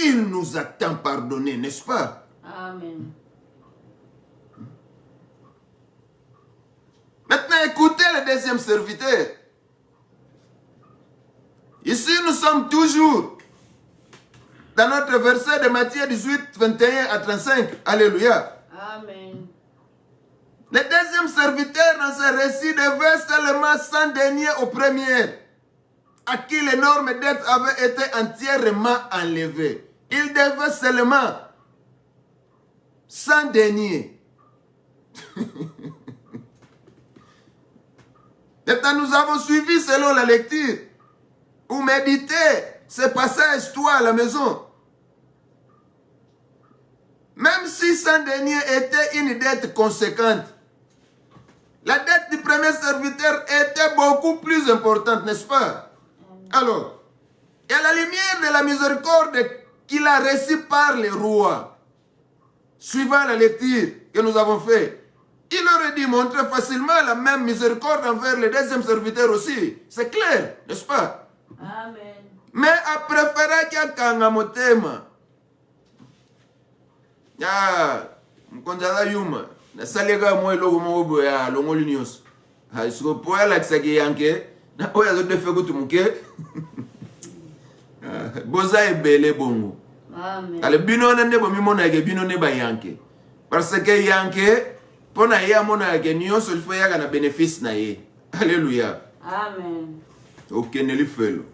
Il nous a tant pardonné, n'est-ce pas? Amen. Maintenant, écoutez le deuxième serviteur. Ici, nous sommes toujours dans notre verset de Matthieu 18, 21 à 35. Alléluia. Amen. Le deuxième serviteur dans ce récit devait seulement s'en dénier au premier. à qui l'énorme dette avait été entièrement enlevée. Il devait seulement 100 deniers. Maintenant, nous avons suivi selon la lecture ou médité ce passage, toi, à la maison. Même si 100 deniers était une dette conséquente, la dette du premier serviteur était beaucoup plus importante, n'est-ce pas? Alors, et à la lumière de la miséricorde qu'il a reçue par les rois, suivant la lecture que nous avons faite, il aurait dû montrer facilement la même miséricorde envers le deuxième serviteur aussi. C'est clair, n'est-ce pas? Amen. Mais a préféré qu'il y ait un motema. Ah, mkonjala yuma. Na salega mo logo mo bo ya longo linios. Ha isko poya la kisaki yanke. Na oya zo defe ko tumuke. Boza ebele bongo. Amen. Ale bino na ndebo mi mona ke bino ne ba yanke. Parce que yanke pona ya mona ke nyonso il faut ya na bénéfice na ye. Alléluia. Amen. OK, ne li felo.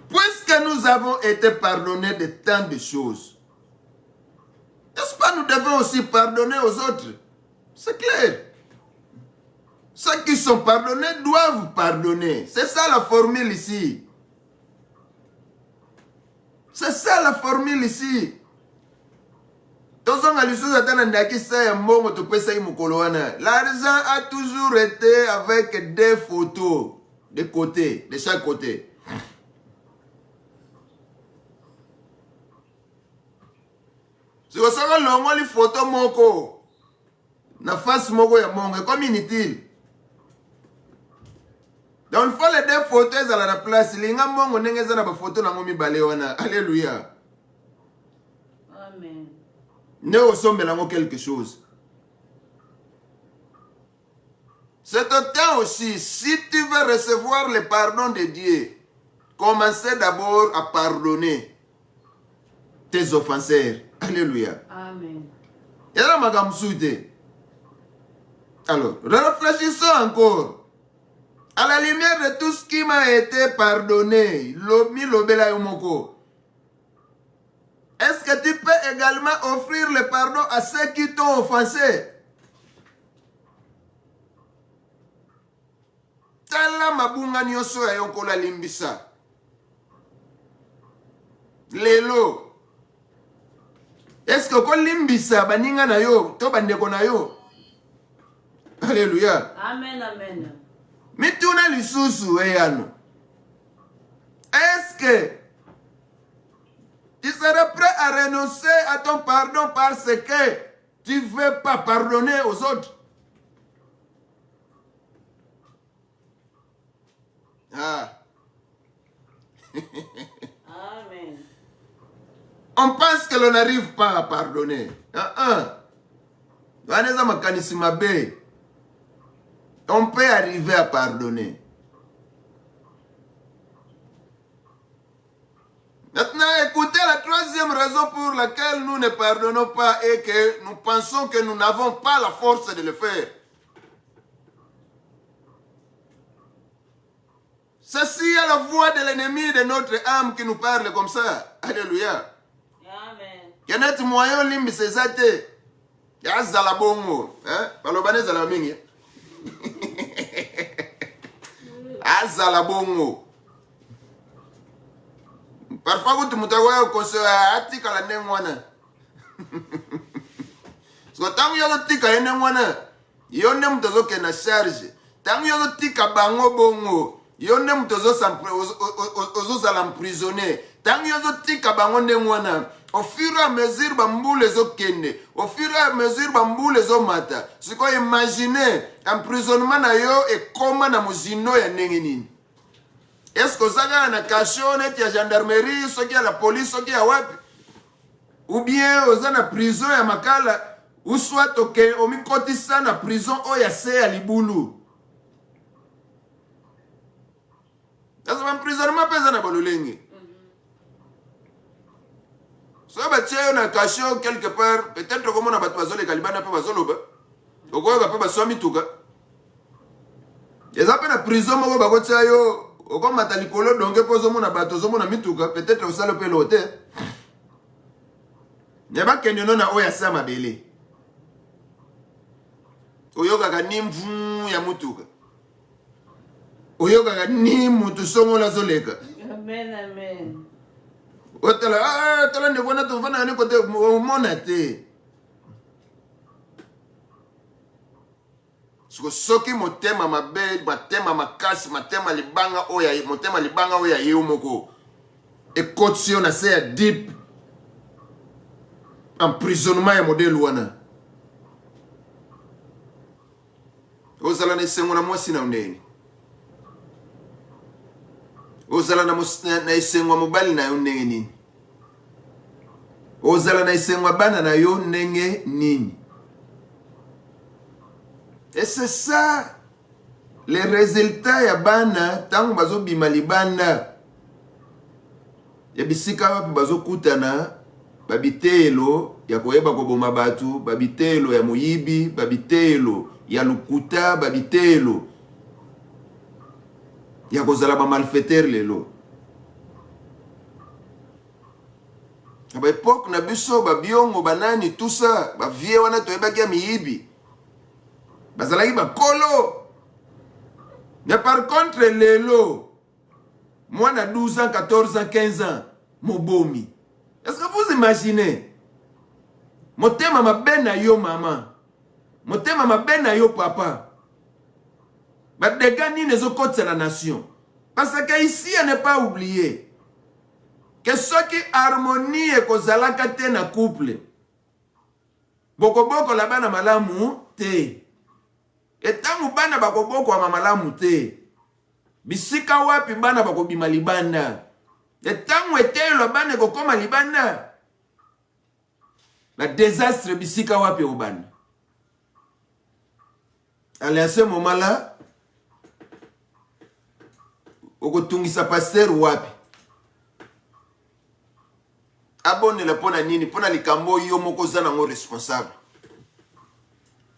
Puisque nous avons été pardonnés de tant de choses, n'est-ce pas, nous devons aussi pardonner aux autres? C'est clair. Ceux qui sont pardonnés doivent pardonner. C'est ça la formule ici. C'est ça la formule ici. L'argent a toujours été avec des photos de côté, de chaque côté. Si vous savez les photos moko na face moko ya mongo comme inutile. Donc il faut les deux photos à la place. Linga mongo ndenge za na ba photo na ngomi bale wana. Alléluia. Amen. Ne osombela ngo quelque chose. C'est au temps aussi, si tu veux recevoir le pardon de Dieu, commencez d'abord à pardonner tes offenseurs. Alléluia. Amen. Alors, réfléchissons encore. À la lumière de tout ce qui m'a été pardonné, est-ce que tu peux également offrir le pardon à ceux qui t'ont offensé? Tala mabunga nyoso ya yonko la limbisa. Lelo. Est-ce que quand limbisa baninga na yo, to bandeko na yo? Alléluia. Amen, amen. Mituna lisusu eyano. Est-ce que tu serais prêt à renoncer à ton pardon parce que tu ne veux pas pardonner aux autres? Ah. Amen. On pense que l'on n'arrive pas à pardonner. On peut arriver à pardonner. Maintenant, écoutez la troisième raison pour laquelle nous ne pardonnons pas et que nous pensons que nous n'avons pas la force de le faire. Ceci est la voix de l'ennemi de notre âme qui nous parle comme ça. Alléluia. Amen. Yanet moyen limbi sezate. Ya zala bongo, hein? Balobane zala mingi. Azala bongo. Parfois quand tu mutawa conseil atika la nengwana. So tangu yo tika la nengwana. Yo nem tozo ke na charge. Tangu yo tika bango bongo. Yo nem tozo sampre ozo zala emprisonné. Tangu yo tika bango nengwana. Au fur et à mesure, bamboule zo kende. Au fur et à mesure, bamboule zo mata. Ce qu'on imagine, emprisonnement na yo et comment na muzino ya nengini. Est-ce que ça a na cachonne, ya gendarmerie, ce qui a la police, ce qui a wapi? Ou bien, aux na prison ya makala, ou soit au mikotisa na prison o ya se ya libulu. Ça c'est un emprisonnement pesa na bolulengi. Si tu as un cachot quelque part, peut-être comme on a battu les Calibans, pas Bazoloba. Au quoi, on va pas Baswami Touga. eza pe na prison moko bakotia yo okomata likolo donke po ozomona bato ozomona mituka peut-être osala mpe lote ne bakende no na oyo asa mabele oyokaka ni mvu ya mutuka oyokaka ni mutu songola azoleka. Amen, amen. Otala tala ndeko na tofana ne kote omona te soki motema mabe matema makasi matema libanga oya ye moko ekotio na se ya deep emprisonnement ya modèle wana ozala na esengo na mwasi na ndeni ozala na esengo mobali na yo ndenge nini ozala na esengo bana na yo ndenge nini. Et c'est ça les résultats ya bana tango bazo bima libanda ya bisika wapi bazo kutana babitelo ya koyeba koboma batu babitelo ya muyibi babitelo ya lukuta babitelo ya kozala ba malfaiteur lelo ba époque na biso ba biongo banani tout ça ba vie wana toyeba kia miyibi bazalaki bakolo. Mais par contre lelo mwana 12 ans 14 ans 15 ans mobomi. Est-ce que vous imaginez motema mabena yo maman motema mabena yo papa badega nini ezokotisa la nation. Parce que ici à ne pas oublier que soki harmonie ekozalaka te na couple bokoboko la bana malamu te. Etangu bana bakoboko wa mamalamu te bisika wapi bana bakobima libanda. Etangu etelo bana kokoma libanda na désastre bisika wapi obana. Ale à ce moment là okotungisa pasteur wapi abone la pona nini pona likambo yo moko za nango responsable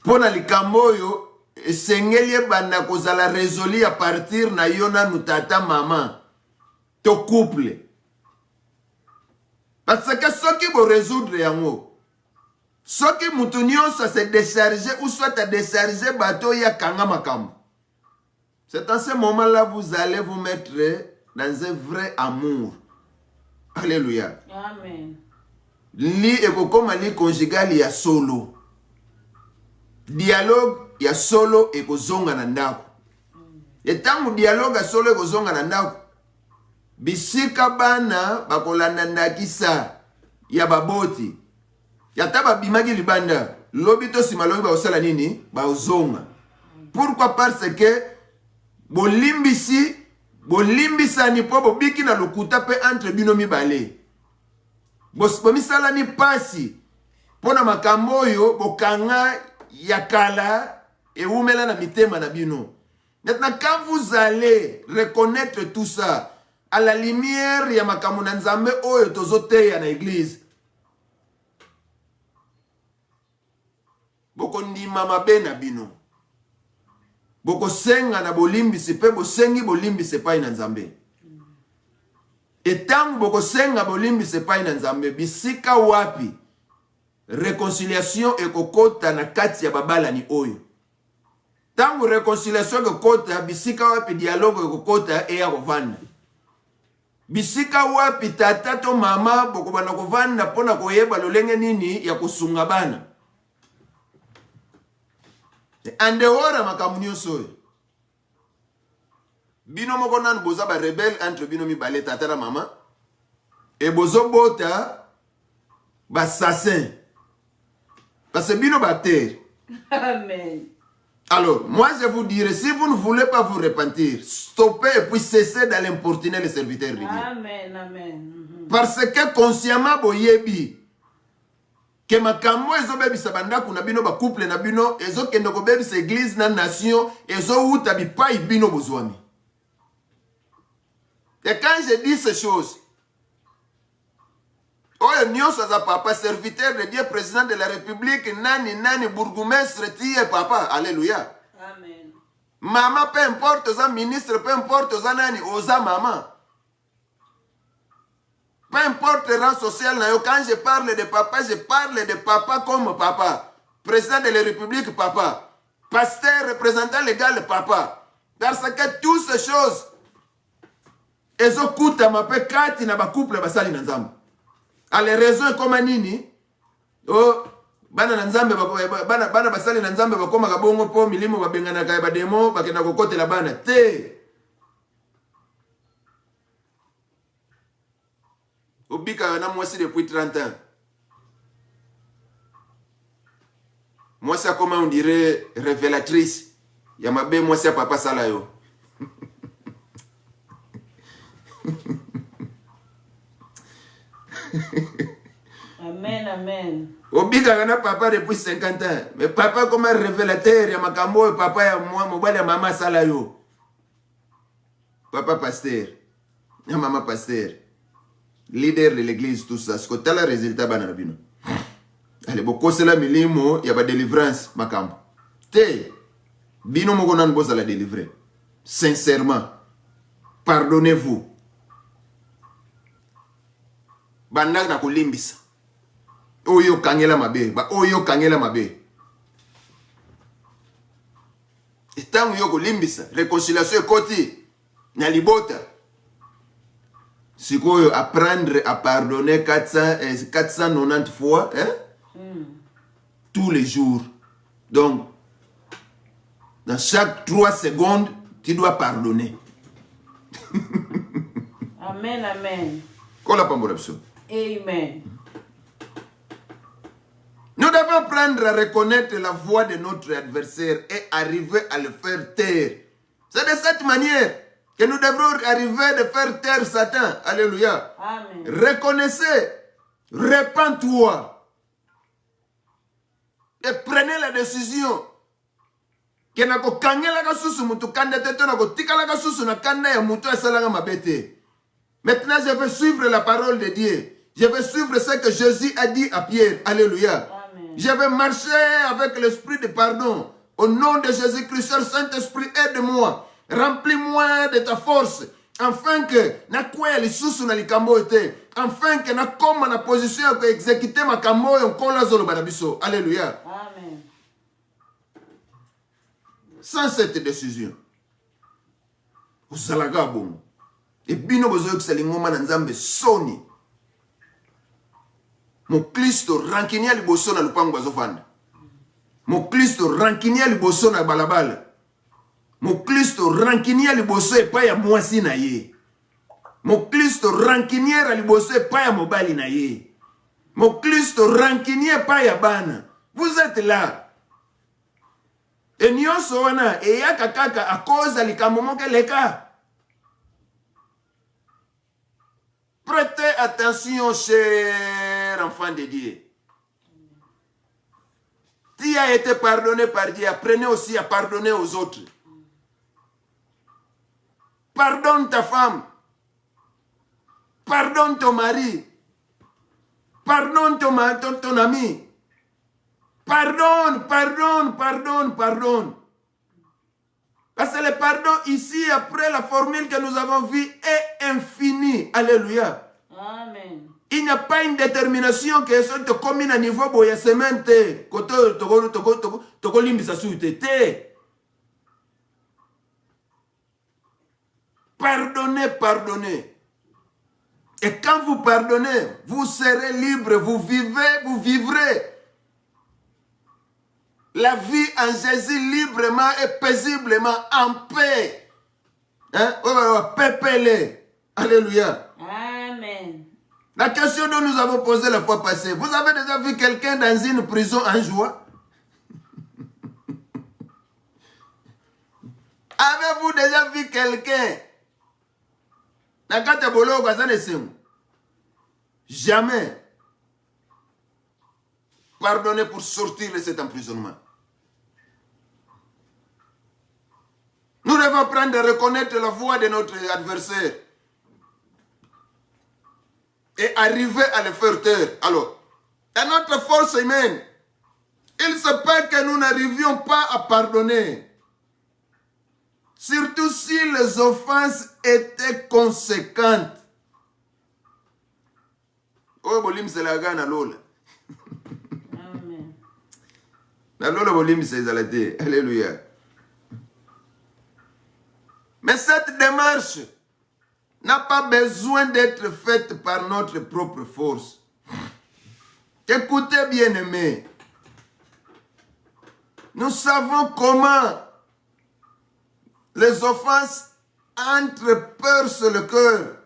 pona likambo yo esengeli banda kozala résolu à partir na yona nutata mama to couple. Parce que soki bo résoudre yango soki mutu nyonso se décharger ou soit à décharger bato ya kanga makambo. C'est en ce moment là vous allez vous mettre dans un vrai amour. Alléluia. Amen. Li ekokoma li conjugal ya solo. Dialogue ya solo ekozonga na ndako. Etangu dialogue ya solo ekozonga na ndako. Bisika bana bakolanda ndakisa ya baboti. Yata babimaki libanda. Lobi to simalobi ba osala nini? Ba ozonga. Pourquoi? Parce que bolimbisa ni po bobiki na lokuta pe entre bino mibale. Bomisala ni pasi. Pona makambo oyo bokanga yakala et où na mitema na bino. Maintenant quand vous allez reconnaître tout ça à la lumière ya makambo na nzambe oyo tozote ya na église boko ndima mabe na bino boko senga na bolimbisi pe bosengi bolimbisi pa na nzambe etangu boko senga bolimbisi pa na nzambe bisika wapi réconciliation ekokota na kati ya babala ni oyo. Tangu réconciliation ekokota bisika wapi dialogue ekokota eya kovanda. Bisika wapi tata to mama bokobana kovanda pona koyeba lolenge nini ya kusunga bana. Andehora makambo nyonso oyo. Bino moko nanu boza ba rebelle entre bino mibale tata na mama et bozo bota ba assassin. Parce que bino bater. Amen. Alors, moi je vous dirais, si vous ne voulez pas vous repentir, stoppez et puis cessez d'aller importuner les serviteurs de Dieu. Amen, amen. Parce que consciemment boyebi que makambo ezo bebi sabanda kuna bino ba couple na bino ezo kendo ko bebi sa église na nation ezo uta bi pai bino bozwami. Et quand je dis ces choses, oyo nyonso za papa serviteur de Dieu président de la République nani bourgmestre tie papa alléluia. Amen. Maman, peu importe, aux ministres, peu importe, aux nani, aux maman. Peu importe le rang social, quand je parle de papa, je parle de papa comme papa. Président de la République, papa. Pasteur, représentant légal, papa. Parce que toutes ces choses, elles ont coûté à ma paix, quand il y a un couple, basali nanzamba. A les raisons comme nini, oh, bana nanzambe, bana basali nanzambe, bakoma kabongo po, milimo, babengana kaya bademo, bakena kokote la bana, te. Obika na moi depuis 30 ans. Moi c'est comme on dirait révélatrice. Yamabe moi c'est papa Salayo. Amen, amen. Obika na papa depuis 50 ans. Mais papa comme un révélateur, ya makambo papa ya moi mobali ya mama Salayo. Papa pasteur. Ya mama pasteur. Leader de l'église, tout ça. Ce que tu as le résultat, bananabino. Allez, beaucoup c'est la milimo, il y a pas de délivrance, ma camp. Te, bino mogonan bosa la délivrer. Sincèrement, pardonnez-vous. Bandak na kolimbisa. Oyo kangela mabe, ba oyo kangela mabe. Etango yo kolimbisa, réconciliation koti, na libota. Si vous apprendre à pardonner 490 fois, hein? Tous les jours. Donc, dans chaque 3 secondes, tu dois pardonner. Amen, amen. Amen. Nous devons apprendre à reconnaître la voix de notre adversaire et arriver à le faire taire. C'est de cette manière que nous devrons arriver de faire taire Satan. Alléluia. Amen. Reconnaissez, répands-toi. Et prenez la décision. Maintenant, je vais suivre la parole de Dieu. Je vais suivre ce que Jésus a dit à Pierre. Alléluia. Amen. Je vais marcher avec l'esprit de pardon. Au nom de Jésus-Christ, Saint-Esprit, aide-moi. Remplis-moi de ta force. Afin que na kwea lisusu na likambo ete. Afin que na koma na position que exécuter ma kambo yon kola zolo barabiso. Alléluia. Amen. Sans cette décision, vous allez bon. Et bino bozo excelingoma na nzambe soni. Mon Kristo rankinia liboso na lupango bazofanda. Mon Kristo rankinia liboso na balabala. Mon Kristo rankinia liboso epa ya mwasi na ye. Mon Kristo rankiniera liboso epa ya mobali na ye. Mon Kristo rankinia epa ya bana. Vous êtes là. Et nyonso wana eyaka kaka a cause likambo moke leka. Prêtez attention, chers enfants de Dieu. Tu as été pardonné par Dieu, apprenez aussi à pardonner aux autres. Pardonne ta femme. Pardonne ton mari. Pardonne ton ami. Pardonne. Parce que le pardon ici, après la formule que nous avons vue, est infini. Alléluia. Amen. Il n'y a pas une détermination que ça te commune à niveau boya semente. Toko limbisa suite. Pardonnez. Et quand vous pardonnez, vous serez libre, vous vivrez la vie en Jésus librement et paisiblement, en paix. Hein? Pépélé. Alléluia. Amen. La question dont nous avons posée la fois passée, vous avez déjà vu quelqu'un dans une prison en joie? Avez-vous déjà vu quelqu'un? Jamais. Pardonnez pour sortir de cet emprisonnement. Nous devons apprendre à reconnaître la voix de notre adversaire et arriver à le faire taire. Alors, dans notre force humaine, il se peut que nous n'arrivions pas à pardonner. Surtout si les offenses étaient conséquentes. Oh, bolim c'est la gana lola. Amen. La lola bolim c'est zalate. Alléluia. Mais cette démarche n'a pas besoin d'être faite par notre propre force. Écoutez, bien-aimés. Nous savons comment les offenses entrepercent le cœur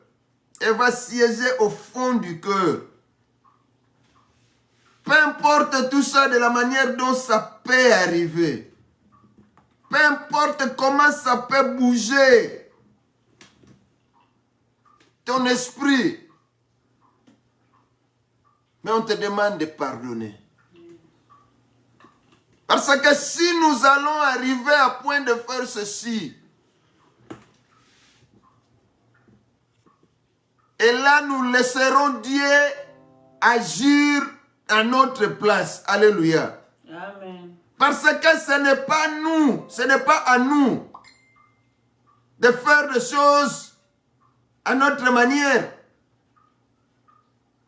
et va siéger au fond du cœur. Peu importe tout ça de la manière dont ça peut arriver. Peu importe comment ça peut bouger ton esprit. Mais on te demande de pardonner. Parce que si nous allons arriver à point de faire ceci, et là nous laisserons Dieu agir à notre place. Alléluia. Amen. Parce que ce n'est pas nous, ce n'est pas à nous de faire des choses à notre manière.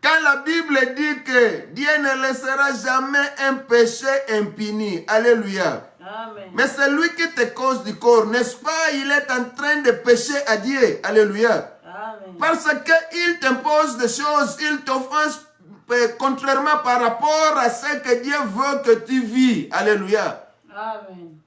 Quand la Bible dit que Dieu ne laissera jamais un péché impuni. Alléluia. Amen. Mais c'est lui qui te cause du corps, n'est-ce pas? Il est en train de pécher à Dieu. Alléluia. Amen. Parce qu'il t'impose des choses, il t'offense contrairement par rapport à ce que Dieu veut que tu vis. Alléluia. Amen.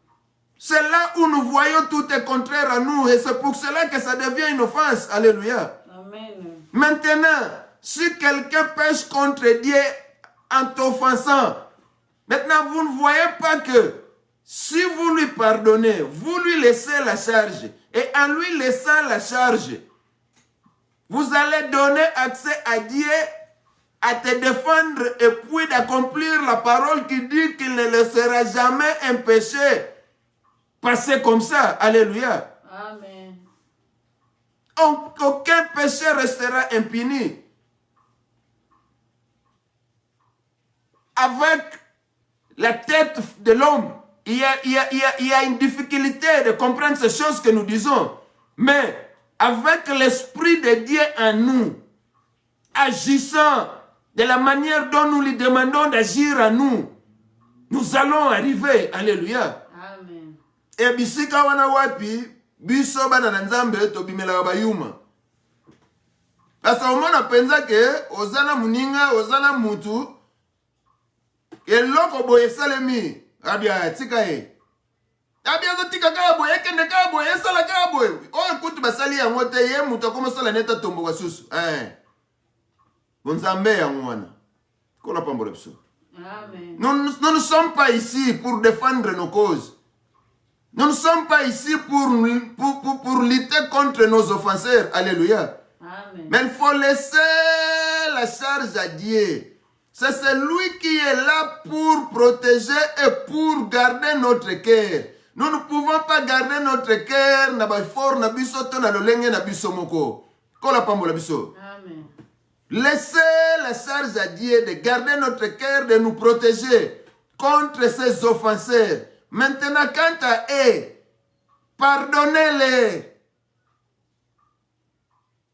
C'est là où nous voyons tout est contraire à nous et c'est pour cela que ça devient une offense. Alléluia. Amen. Maintenant, si quelqu'un pêche contre Dieu en t'offensant, maintenant vous ne voyez pas que si vous lui pardonnez, vous lui laissez la charge. Et en lui laissant la charge, vous allez donner accès à Dieu à te défendre et puis d'accomplir la parole qui dit qu'il ne laissera jamais un péché passer comme ça. Alléluia. Amen. Aucun péché restera impuni. Avec la tête de l'homme, il y a une difficulté de comprendre ces choses que nous disons. Mais avec l'Esprit de Dieu en nous, agissant de la manière dont nous lui demandons d'agir à nous, nous allons arriver. Alléluia. Amen. Et bisika wana wapi, biso bana na nzambe to bimela bayuma. Parce que au moins penza ke ozana muninga, ozana mutu, eloko boye salemi, abia tika e. Abia zo tika ka boye kende ka boye sala ka boye. O kutu basali ya ngote ye mutu akoma sala neta tombo wasusu. Bonzambe ya mwana. Kola pambole biso. Amen. Nous ne sommes pas ici pour défendre nos causes. Nous ne sommes pas ici pour lutter contre nos offenseurs. Alléluia. Amen. Mais il faut laisser la charge à Dieu. C'est celui qui est là pour protéger et pour garder notre cœur. Nous ne pouvons pas garder notre cœur na ba fort na biso to na lolenge na biso moko. Kola pambola biso. Amen. Laissez la charge à Dieu de garder notre cœur, de nous protéger contre ces offenseurs. Maintenant, quant à eux, pardonnez-les.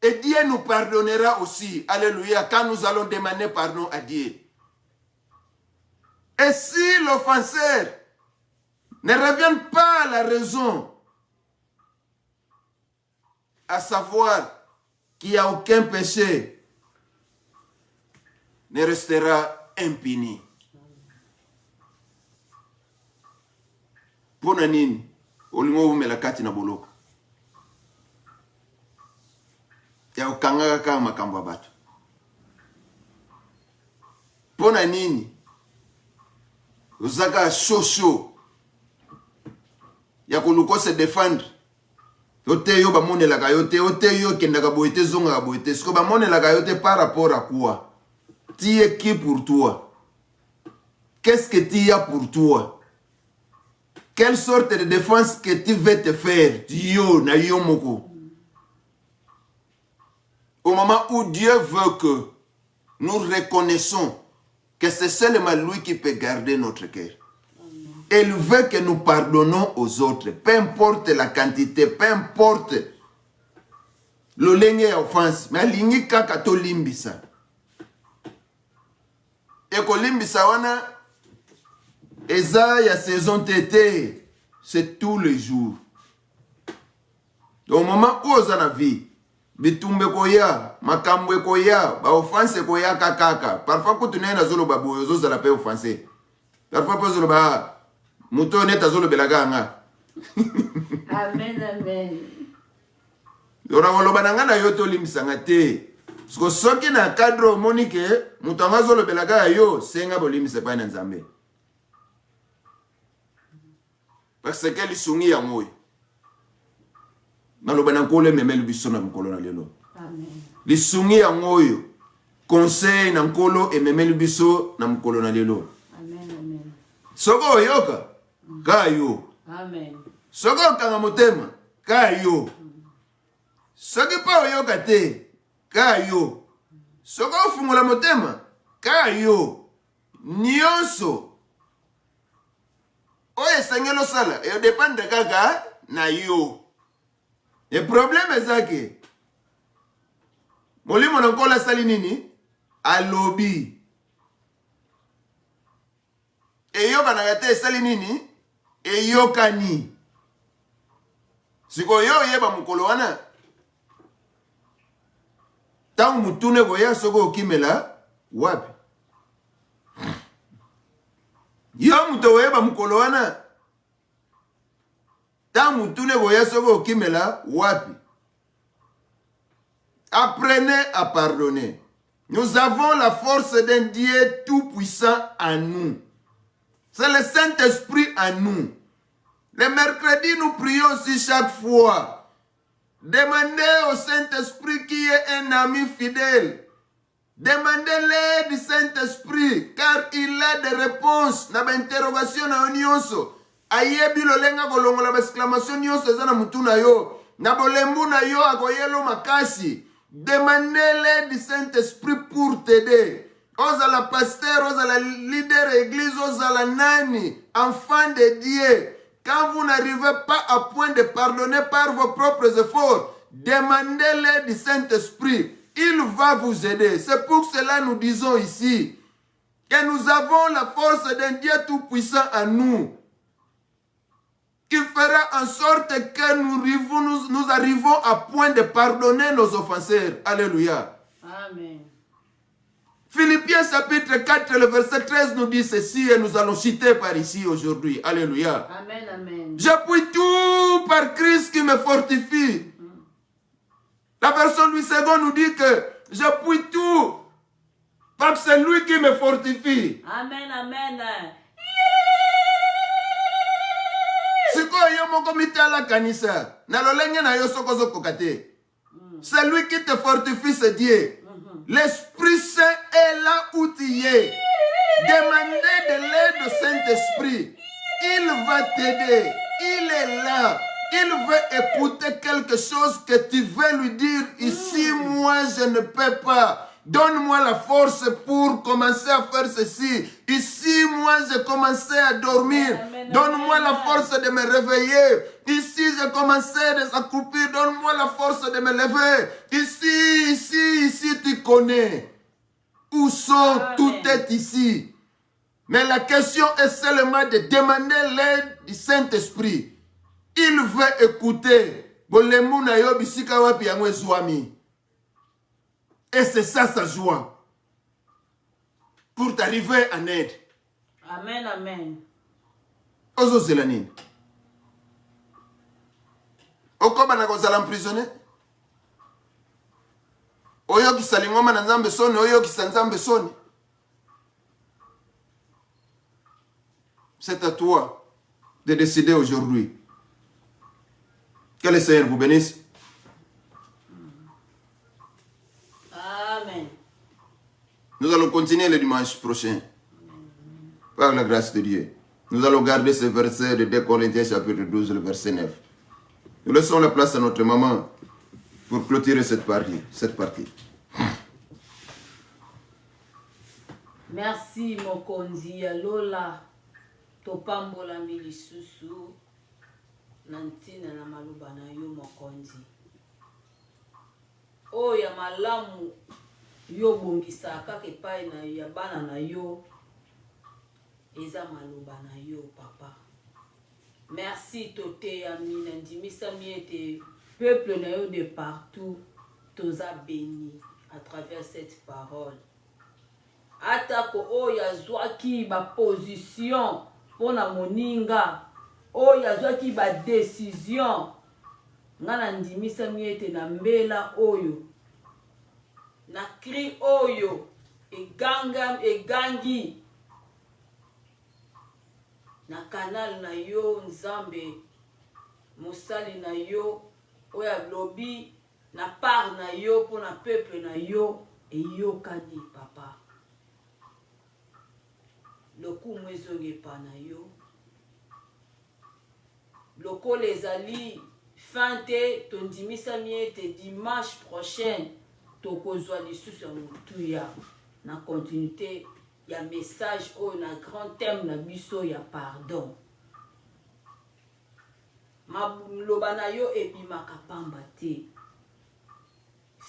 Et Dieu nous pardonnera aussi. Alléluia. Quand nous allons demander pardon à Dieu. Et si l'offenseur ne revient pas à la raison, à savoir qu'il n'y a aucun péché, ne restera impuni. Pona nini olingo umela kati na boloko ya ukangaka kama makambo ya bato. Pona nini uzaka shosho ya kuluko se défendre yote yo bamonelaka yote yo kendaka boyete zonga boyete siko bamonelaka yote par rapport à quoi? Tu es qui pour toi? Qu'est-ce que tu as pour toi? Quelle sorte de défense que tu veux te faire? Yo na yo moko. Au moment où Dieu veut que nous reconnaissons que c'est seulement lui qui peut garder notre cœur. Il veut que nous pardonnons aux autres. Peu importe la quantité, peu importe le lenge ya offense. Mais lingi kaka to limbisa. Et ko limbisa wana eza ya saison tété. C'est tous les jours. Au moment où oza na vie, bitumbe koya, makambwe koya, ba offense koya kakaka. Parfois quand tu n'es na zolo babu, ozo la paix offensé. Parfois pas zolo ba muto neta zolo belaga nga. Amen, amen. Ora woloba nanga yo to limisanga te. Sko soki na cadre monique, muto nga zolo belaga yo, senga bolimisa pa na Nzambe. Parce que lisungi ya moyo. Naloba na nkolo memeli biso na mkolo na lelo. Amen. Lisungi ya moyo. Conseil na nkolo ememeli biso na mkolo na lelo. Amen, amen. Soko oyoka, kayo. Amen. Soko kanga motema, kayo. Soki pa oyoka te, kayo. Soko fungula motema, kayo. Nyonso. Oye sangelo sala, e dépend kaka na yo. Le problème est que molimo na nkola sali nini? Alobi. Eyoka na gate sali nini? Eyokani. Siko yo yeba mukolo wana. Tangu mutune goya soko okimela wapi? Yo muto yeba mukolo wana. Tangu mutune goya soko okimela wapi? Apprenez à pardonner. Nous avons la force d'un Dieu tout-puissant en nous. C'est le Saint-Esprit en nous. Le mercredi, nous prions aussi chaque fois. Demandez au Saint-Esprit qui est un ami fidèle. Demandez-le du Saint-Esprit, car il a des réponses. Na ba interrogation na onyoso. Ayebi lolenga kolongola ba exclamation nyonso eza na mutu na yo. Na bolembu na yo akoyelo makasi. Demandez-le du Saint-Esprit pour t'aider. Ozala pasteur, ozala leader église, ozala nani, enfant de Dieu. Quand vous n'arrivez pas à point de pardonner par vos propres efforts, demandez-le du Saint-Esprit. Il va vous aider. C'est pour cela que nous disons ici que nous avons la force d'un Dieu tout-puissant en nous, qui fera en sorte que nous arrivons à point de pardonner nos offenseurs. Alléluia. Amen. Philippiens chapitre 4, le verset 13 nous dit ceci et nous allons citer par ici aujourd'hui. Alléluia. Amen, amen. J'appuie tout par Christ qui me fortifie. La version Louis II nous dit que j'appuie tout par celui qui me fortifie. Amen, amen. Siko yo moko mitala kanisa. Na lolenge na yo soko zoko kate. Celui qui te fortifie c'est Dieu. L'Esprit Saint est là où tu es. Demandez de l'aide au Saint-Esprit. Il va t'aider. Il est là. Il veut écouter quelque chose que tu veux lui dire. Ici, moi, je ne peux pas. Donne-moi la force pour commencer à faire ceci. Ici, moi, j'ai commencé à dormir. Donne-moi la force de me réveiller. Ici, j'ai commencé à s'accroupir. Donne-moi la force de me lever. Ici, tu connais. Où sont tout est ici. Mais la question est seulement de demander l'aide du Saint-Esprit. Il veut écouter. Et c'est ça sa joie. Pour t'arriver en aide. Amen, amen. Ozo zelani. Okoba na kozala emprisonné. Oyo ki salingoma na Nzambe soni, oyo ki Nzambe soni. C'est à toi de décider aujourd'hui. Que le Seigneur vous bénisse. Amen. Nous allons continuer le dimanche prochain. Par la grâce de Dieu. Nous allons garder ce verset de 2 Corinthiens chapitre 12, le verset 9. Nous laissons la place à notre maman pour clôturer cette partie. Merci, Mokonzi Lola. topambolami lisusu na ntina na maloba na yo mokonzi oyo ya malamu yo bongisa kaka epai na ya bana na yo eza maloba na yo papa. Merci toteyami na ndimisami ete peuple na yo de partout toza béni à travers cette parole. Atako oyo azwaki ba position pona moninga oyo azwaki ba décision ngana ndimisami ete na mbela oyo na cri oyo egangi na canal na yo nzambe mosali na yo oyo alobi na part na yo pona peuple na yo eyokani papa. Lokumu ezongepa na yo lokola ezali fin te tondimisami ete dimanche prochaine tokozwa lisusu ya motuya na continuité ya message oyo na grand thème na biso ya pardon. Maloba na yo ebimaka pamba te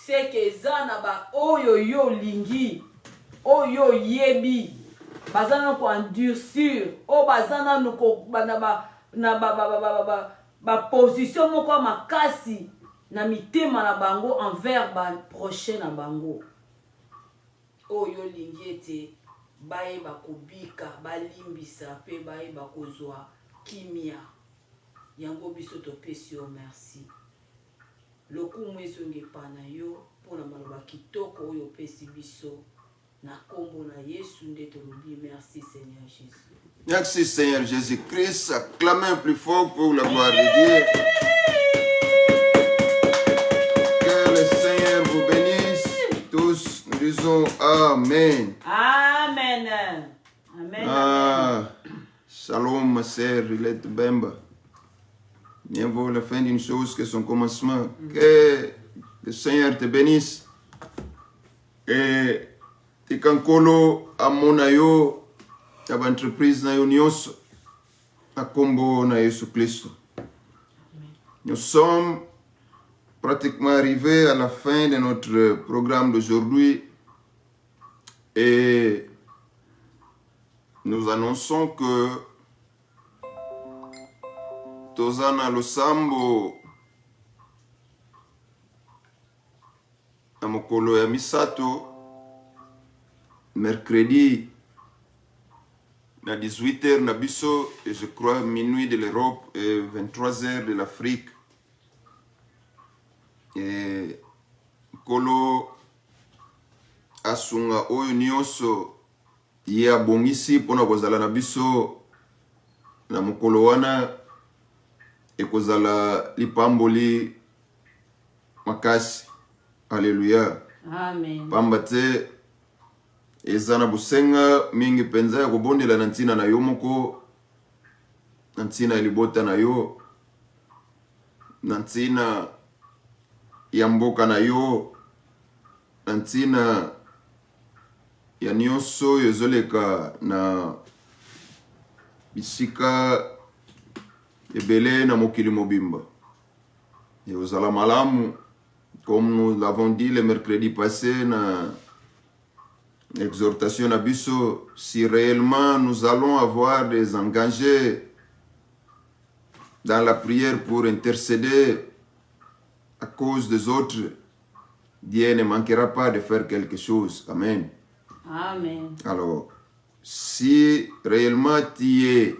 seke eza na ba oyo yo lingi oyo yebi bazana ko endurcir o bazana no ko ba position moko makasi na mitema na bango envers ba prochain na bango oyo lingi ete bayeba kobika balimbisa pe bayeba kozwa kimia yango biso topesi yo merci. Lokumu ezongepa na yo mpona maloba kitoko oyo opesi biso na kombo na Yesu nde tolobi merci Seigneur Jésus. Merci Seigneur Jésus-Christ. Acclamez plus fort pour la gloire de Dieu. Que le Seigneur vous bénisse. Tous nous disons Amen. Amen. Amen. Ah, shalom ma sœur Rilette Bemba. Bien vaut la fin d'une chose que son commencement. Que le Seigneur te bénisse. Et tikankolo amonayo taba entreprise na yo nyonso na kombo na Yesu Kristo. Nous sommes pratiquement arrivés à la fin de notre programme d'aujourd'hui et nous annonçons que tozana losambo na mokolo ya misato mercredi na 18h na biso et je crois minuit de l'Europe et 23h de l'Afrique. Et kolo asunga oyo nyonso ye abongisi mpona kozala na biso na mokolo wana ekozala lipamboli makasi. Alléluia. Amen. Pamba te eza na busenga mingi penza ya kobondela na ntina na yo moko, na ntina ya libota na yo, na ntina ya mboka na yo, na ntina ya nyonso ezoleka na bisika ebele na mokili mobimba. Et ozala malamu, comme nous l'avons dit le mercredi passé na exhortation à Bisso, si réellement nous allons avoir des engagés dans la prière pour intercéder à cause des autres, Dieu ne manquera pas de faire quelque chose. Amen. Amen. Alors, si réellement tu es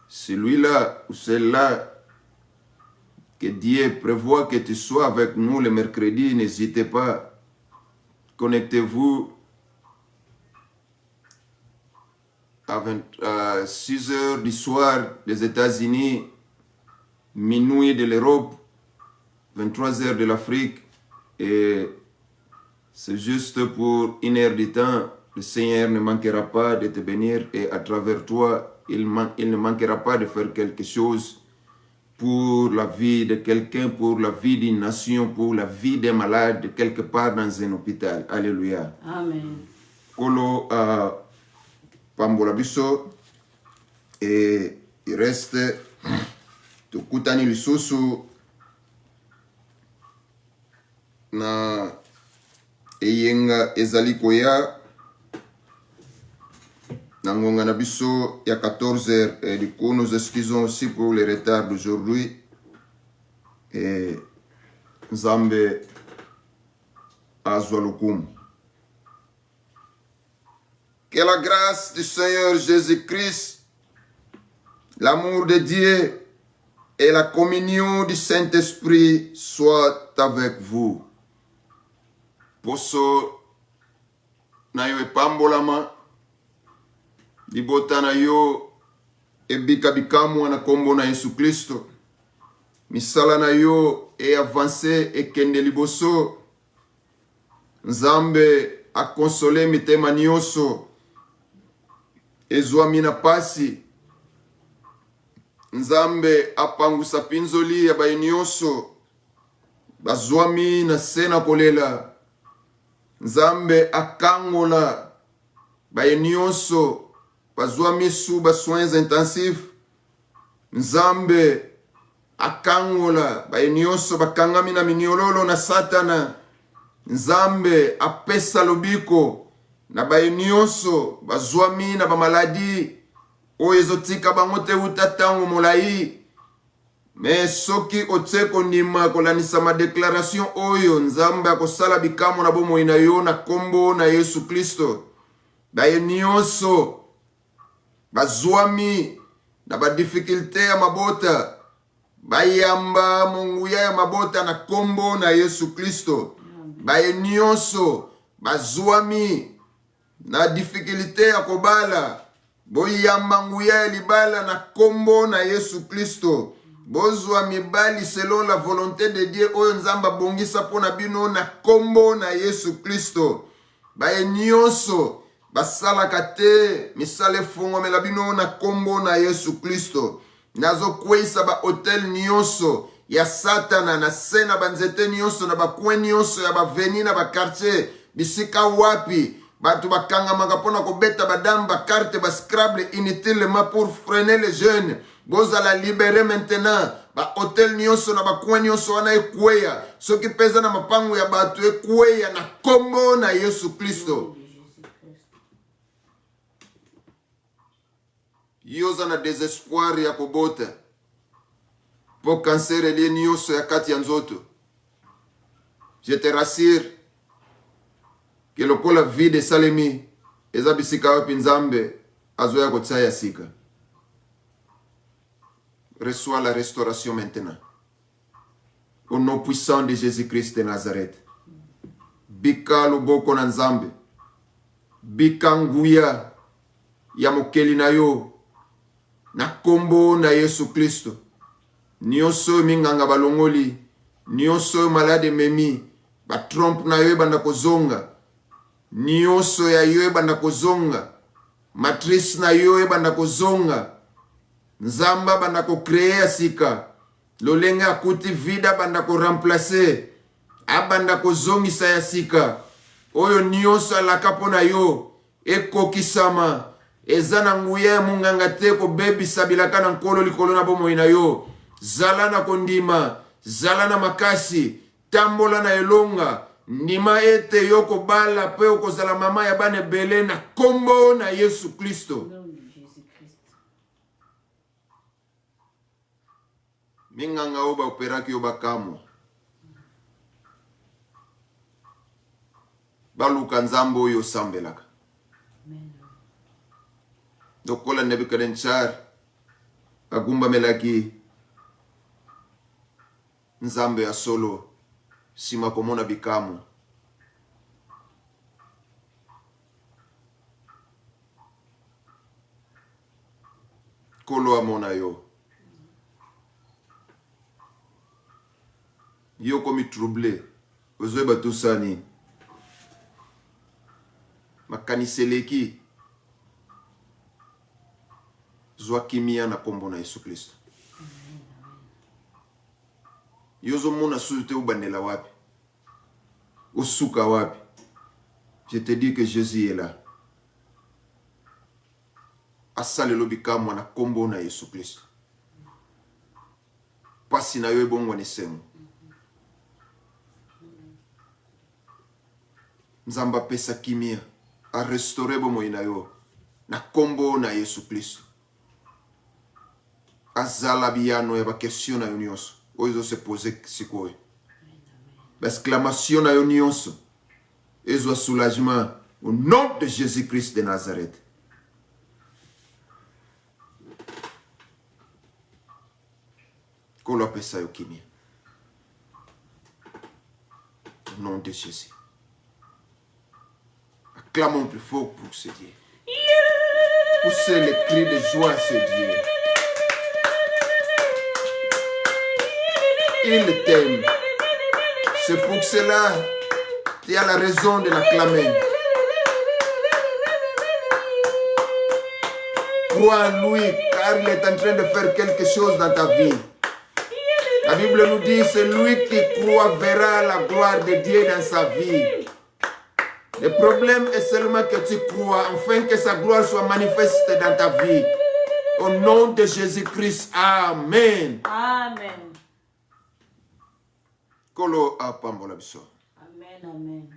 celui-là ou celle-là que Dieu prévoit que tu sois avec nous le mercredi, n'hésitez pas. Connectez-vous à 6 heures du soir des États-Unis, minuit de l'Europe, 23 heures de l'Afrique. Et c'est juste pour 1 heure de temps. Le Seigneur ne manquera pas de te bénir et à travers toi, il ne manquera pas de faire quelque chose pour la vie de quelqu'un, pour la vie d'une nation, pour la vie des malades, quelque part dans un hôpital. Alléluia. Amen. Kolo Pambola Biso, Et il reste tukutani lisusu na eyenga ezali koya na ngonga na biso ya 14h. Et du coup, nous excusons aussi pour le retard d'aujourd'hui. Et Nzambe azwa lokumu. Que la grâce du Seigneur Jésus-Christ, l'amour de Dieu et la communion du Saint-Esprit soient avec vous. Poso na yo epambolama, libota na yo ebika bikamu na kombo na Yesu Kristo. Misala na yo e avance e kende liboso. Nzambe a consolé mitema nyonso ezwa mina pasi. Nzambe apangusa pinzoli ya bayi nyonso bazwami na sena kolela. Nzambe akangola bayi nyonso bazwami su ba soins intensifs. Nzambe akangola bayi nyonso bakangami na miniololo na Satana. Nzambe apesa lobiko na bayi nyonso bazwami na bamaladi oyo ezotika bango te uta tango molai. Mais soki otseko ndima kolanisa ma déclaration oyo, Nzambe akosala bikamo na bomoi na yo na kombo na Yesu Kristo. Bayi nyonso bazwami na ba difficulté ya mabota, bayamba monguya ya mabota na kombo na Yesu Kristo. Bayi nyonso bazwami na difficulté ya kobala, boyamba nguya ya libala na kombo na Yesu Kristo. Bozwa mibali selon la volonté de Dieu oyo Nzamba bongisa pona bino na kombo na Yesu Kristo. Bayi nyonso basalaka te misale fungomela bino na kombo na Yesu Kristo. Nazo kwesa ba hotel nyonso ya Satana na sena banzete nyonso na bakwe nyonso ya baveni na bakartier bisika wapi batu bakangamaka pona kobeta badame bakarte bascrable inutilement pour freiner les jeunes. Bozala libéré maintenant ba hotel nyonso na bakwe nyonso wana ekweya soki peza na mapango ya batu ekweya na kombo na Yesu Kristo. Yoza na désespoir ya kobota po cancer elie nyonso ya kati ya nzoto. Je te rassure que lokola vie de salemi eza bisika wapi Nzambe azoya kotsaya sika. Reçois la restauration maintenant. Au nom puissant de Jésus-Christ de Nazareth. Bika loboko na Nzambe. Bika nguya ya mokeli na yo na kombo na Yesu Kristo. Nyonso minganga balongoli, nyonso malade memi, ba trompe na yo banda kozonga. Nyonso ya yo banda kozonga. Matrice na yo banda kozonga. Nzamba banda ko créer sika. Lolenga akuti vida banda ko remplacer. Abanda ko zongisa ya sika. Oyo nyonso alaka pona yo ekokisama. Ezana nguye munganga te ko bebi sabilaka na nkolo likolo na bomoi na yo. Zala na kondima, zala na makasi, tambola na elonga. Ndima ete yo ko bala pe ko zala mama ya bane bele na kombo na Yesu Kristo. Minganga oba operaki oba kamo. Baluka Nzambe oyo sambelaka. Dokola Nebukadnezar agumba melaki Nzambe ya solo sima komona bikamu. Kolo amona yo. Yo komi troublé. Ozoe batusani. Makaniseleki. Zwa kimia na kombo na Yesu Kristo. Yozo mona sute ubandela wapi. Usuka wapi. Je te dis que Jésus est là. asale lobika mwana kombo na Yesu Kristo. Pasi na yo ebongo nesemo. Nzamba pesa kimia a restaurer bomoi na yo na kombo na Yesu Kristo. Azala biyano ya ba question na yo nyonso oyo se poser sikoyo. Exclamation na yo nyonso ezo soulagement au nom de Jésus-Christ de Nazareth. Kolo pesa yo kimia. Au nom de Jésus. Acclamons plus fort pour ce Dieu. Poussez les cris de joie à ce Dieu. Il t'aime. C'est pour cela que tu as la raison de l'acclamer. Crois en lui, car il est en train de faire quelque chose dans ta vie. La Bible nous dit, celui qui croit verra la gloire de Dieu dans sa vie. Le problème est seulement que tu crois, afin que sa gloire soit manifeste dans ta vie. Au nom de Jésus-Christ, Amen. Amen. Kolo apambola biso. Amen, amen.